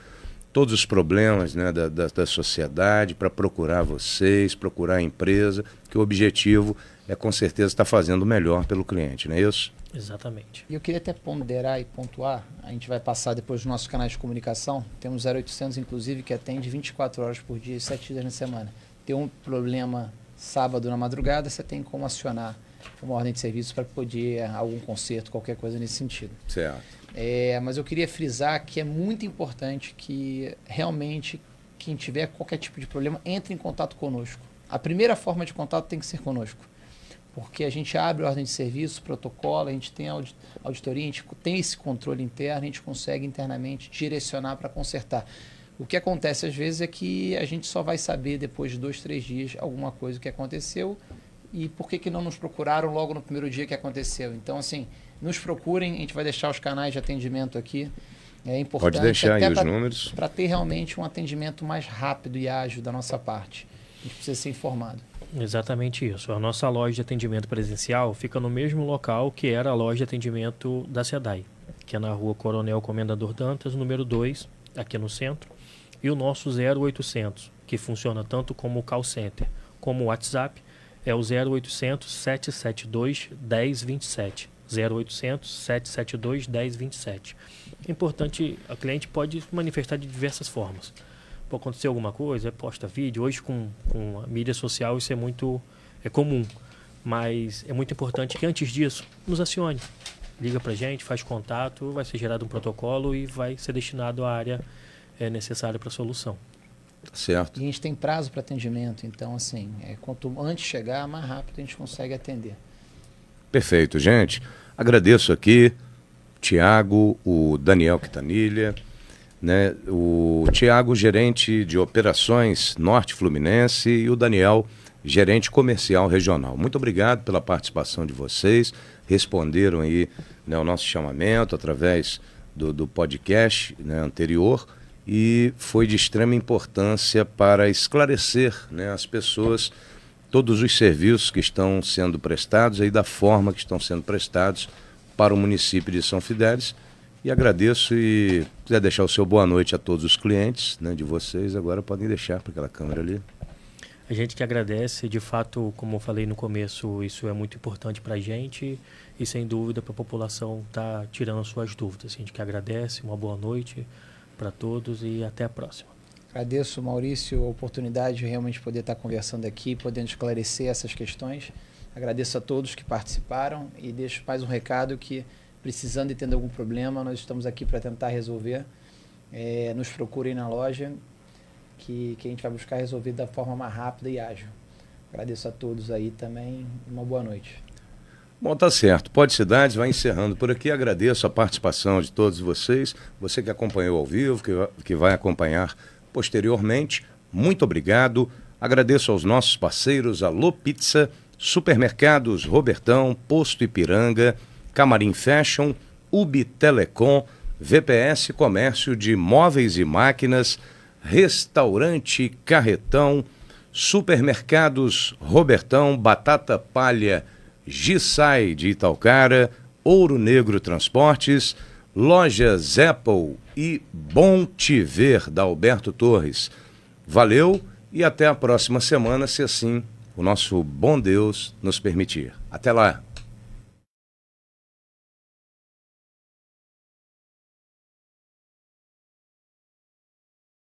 todos os problemas, né, da sociedade, para procurar vocês, procurar a empresa, que o objetivo é com certeza estar fazendo o melhor pelo cliente, não é isso? Exatamente. E eu queria até ponderar e pontuar, a gente vai passar depois dos nossos canais de comunicação, temos 0800 inclusive que atende 24 horas por dia, 7 dias na semana. Tem um problema sábado na madrugada, você tem como acionar uma ordem de serviço para poder algum conserto, qualquer coisa nesse sentido. Certo. Mas eu queria frisar que é muito importante que realmente quem tiver qualquer tipo de problema entre em contato conosco. A primeira forma de contato tem que ser conosco, porque a gente abre ordem de serviço, protocolo, a gente tem auditoria, a gente tem esse controle interno, a gente consegue internamente direcionar para consertar. O que acontece às vezes é que a gente só vai saber depois de 2, 3 dias alguma coisa que aconteceu e por que não nos procuraram logo no primeiro dia que aconteceu. Então, assim, nos procurem, a gente vai deixar os canais de atendimento aqui. É importante. Pode deixar aí os números. Para ter realmente um atendimento mais rápido e ágil da nossa parte. A gente precisa ser informado. Exatamente isso. A nossa loja de atendimento presencial fica no mesmo local que era a loja de atendimento da SEDAI, que é na rua Coronel Comendador Dantas, número 2, aqui no centro. E o nosso 0800, que funciona tanto como call center como o WhatsApp, é o 0800 772 1027. 0800 772 1027. É importante, a cliente pode manifestar de diversas formas. Pode acontecer alguma coisa, posta vídeo. Hoje com a mídia social isso é comum. Mas é muito importante que antes disso nos acione. Liga pra gente, faz contato, vai ser gerado um protocolo e vai ser destinado à área necessária para a solução. Certo. E a gente tem prazo para atendimento, então assim, quanto antes chegar, mais rápido a gente consegue atender. Perfeito, gente. Agradeço aqui o Tiago, o Daniel Quintanilha, né? O Tiago, gerente de operações Norte Fluminense, e o Daniel, gerente comercial regional. Muito obrigado pela participação de vocês. Responderam aí, né, o nosso chamamento através do podcast, né, anterior, e foi de extrema importância para esclarecer, né, as pessoas todos os serviços que estão sendo prestados e da forma que estão sendo prestados para o município de São Fidélis. E agradeço, e se quiser deixar o seu boa noite a todos os clientes, né, de vocês, agora podem deixar para aquela câmera ali. A gente que agradece, de fato, como eu falei no começo, isso é muito importante para a gente e, sem dúvida, para a população estar tirando as suas dúvidas. A gente que agradece, uma boa noite para todos e até a próxima. Agradeço, Maurício, a oportunidade de realmente poder estar conversando aqui, podendo esclarecer essas questões. Agradeço a todos que participaram e deixo mais um recado que, precisando de ter algum problema, nós estamos aqui para tentar resolver. Nos procurem na loja, que a gente vai buscar resolver da forma mais rápida e ágil. Agradeço a todos aí também, uma boa noite. Bom, tá certo. Pode Cidades vai encerrando por aqui. Agradeço a participação de todos vocês, você que acompanhou ao vivo, que vai acompanhar posteriormente. Muito obrigado. Agradeço aos nossos parceiros, Alô Pizza, Supermercados Robertão, Posto Ipiranga, Camarim Fashion, UB Telecom, VPS Comércio de Móveis e Máquinas, Restaurante Carretão, Supermercados Robertão, Batata Palha Gissai de Italcara, Ouro Negro Transportes, Lojas Apple e Bom Te Ver da Alberto Torres. Valeu e até a próxima semana, se assim o nosso bom Deus nos permitir. Até lá!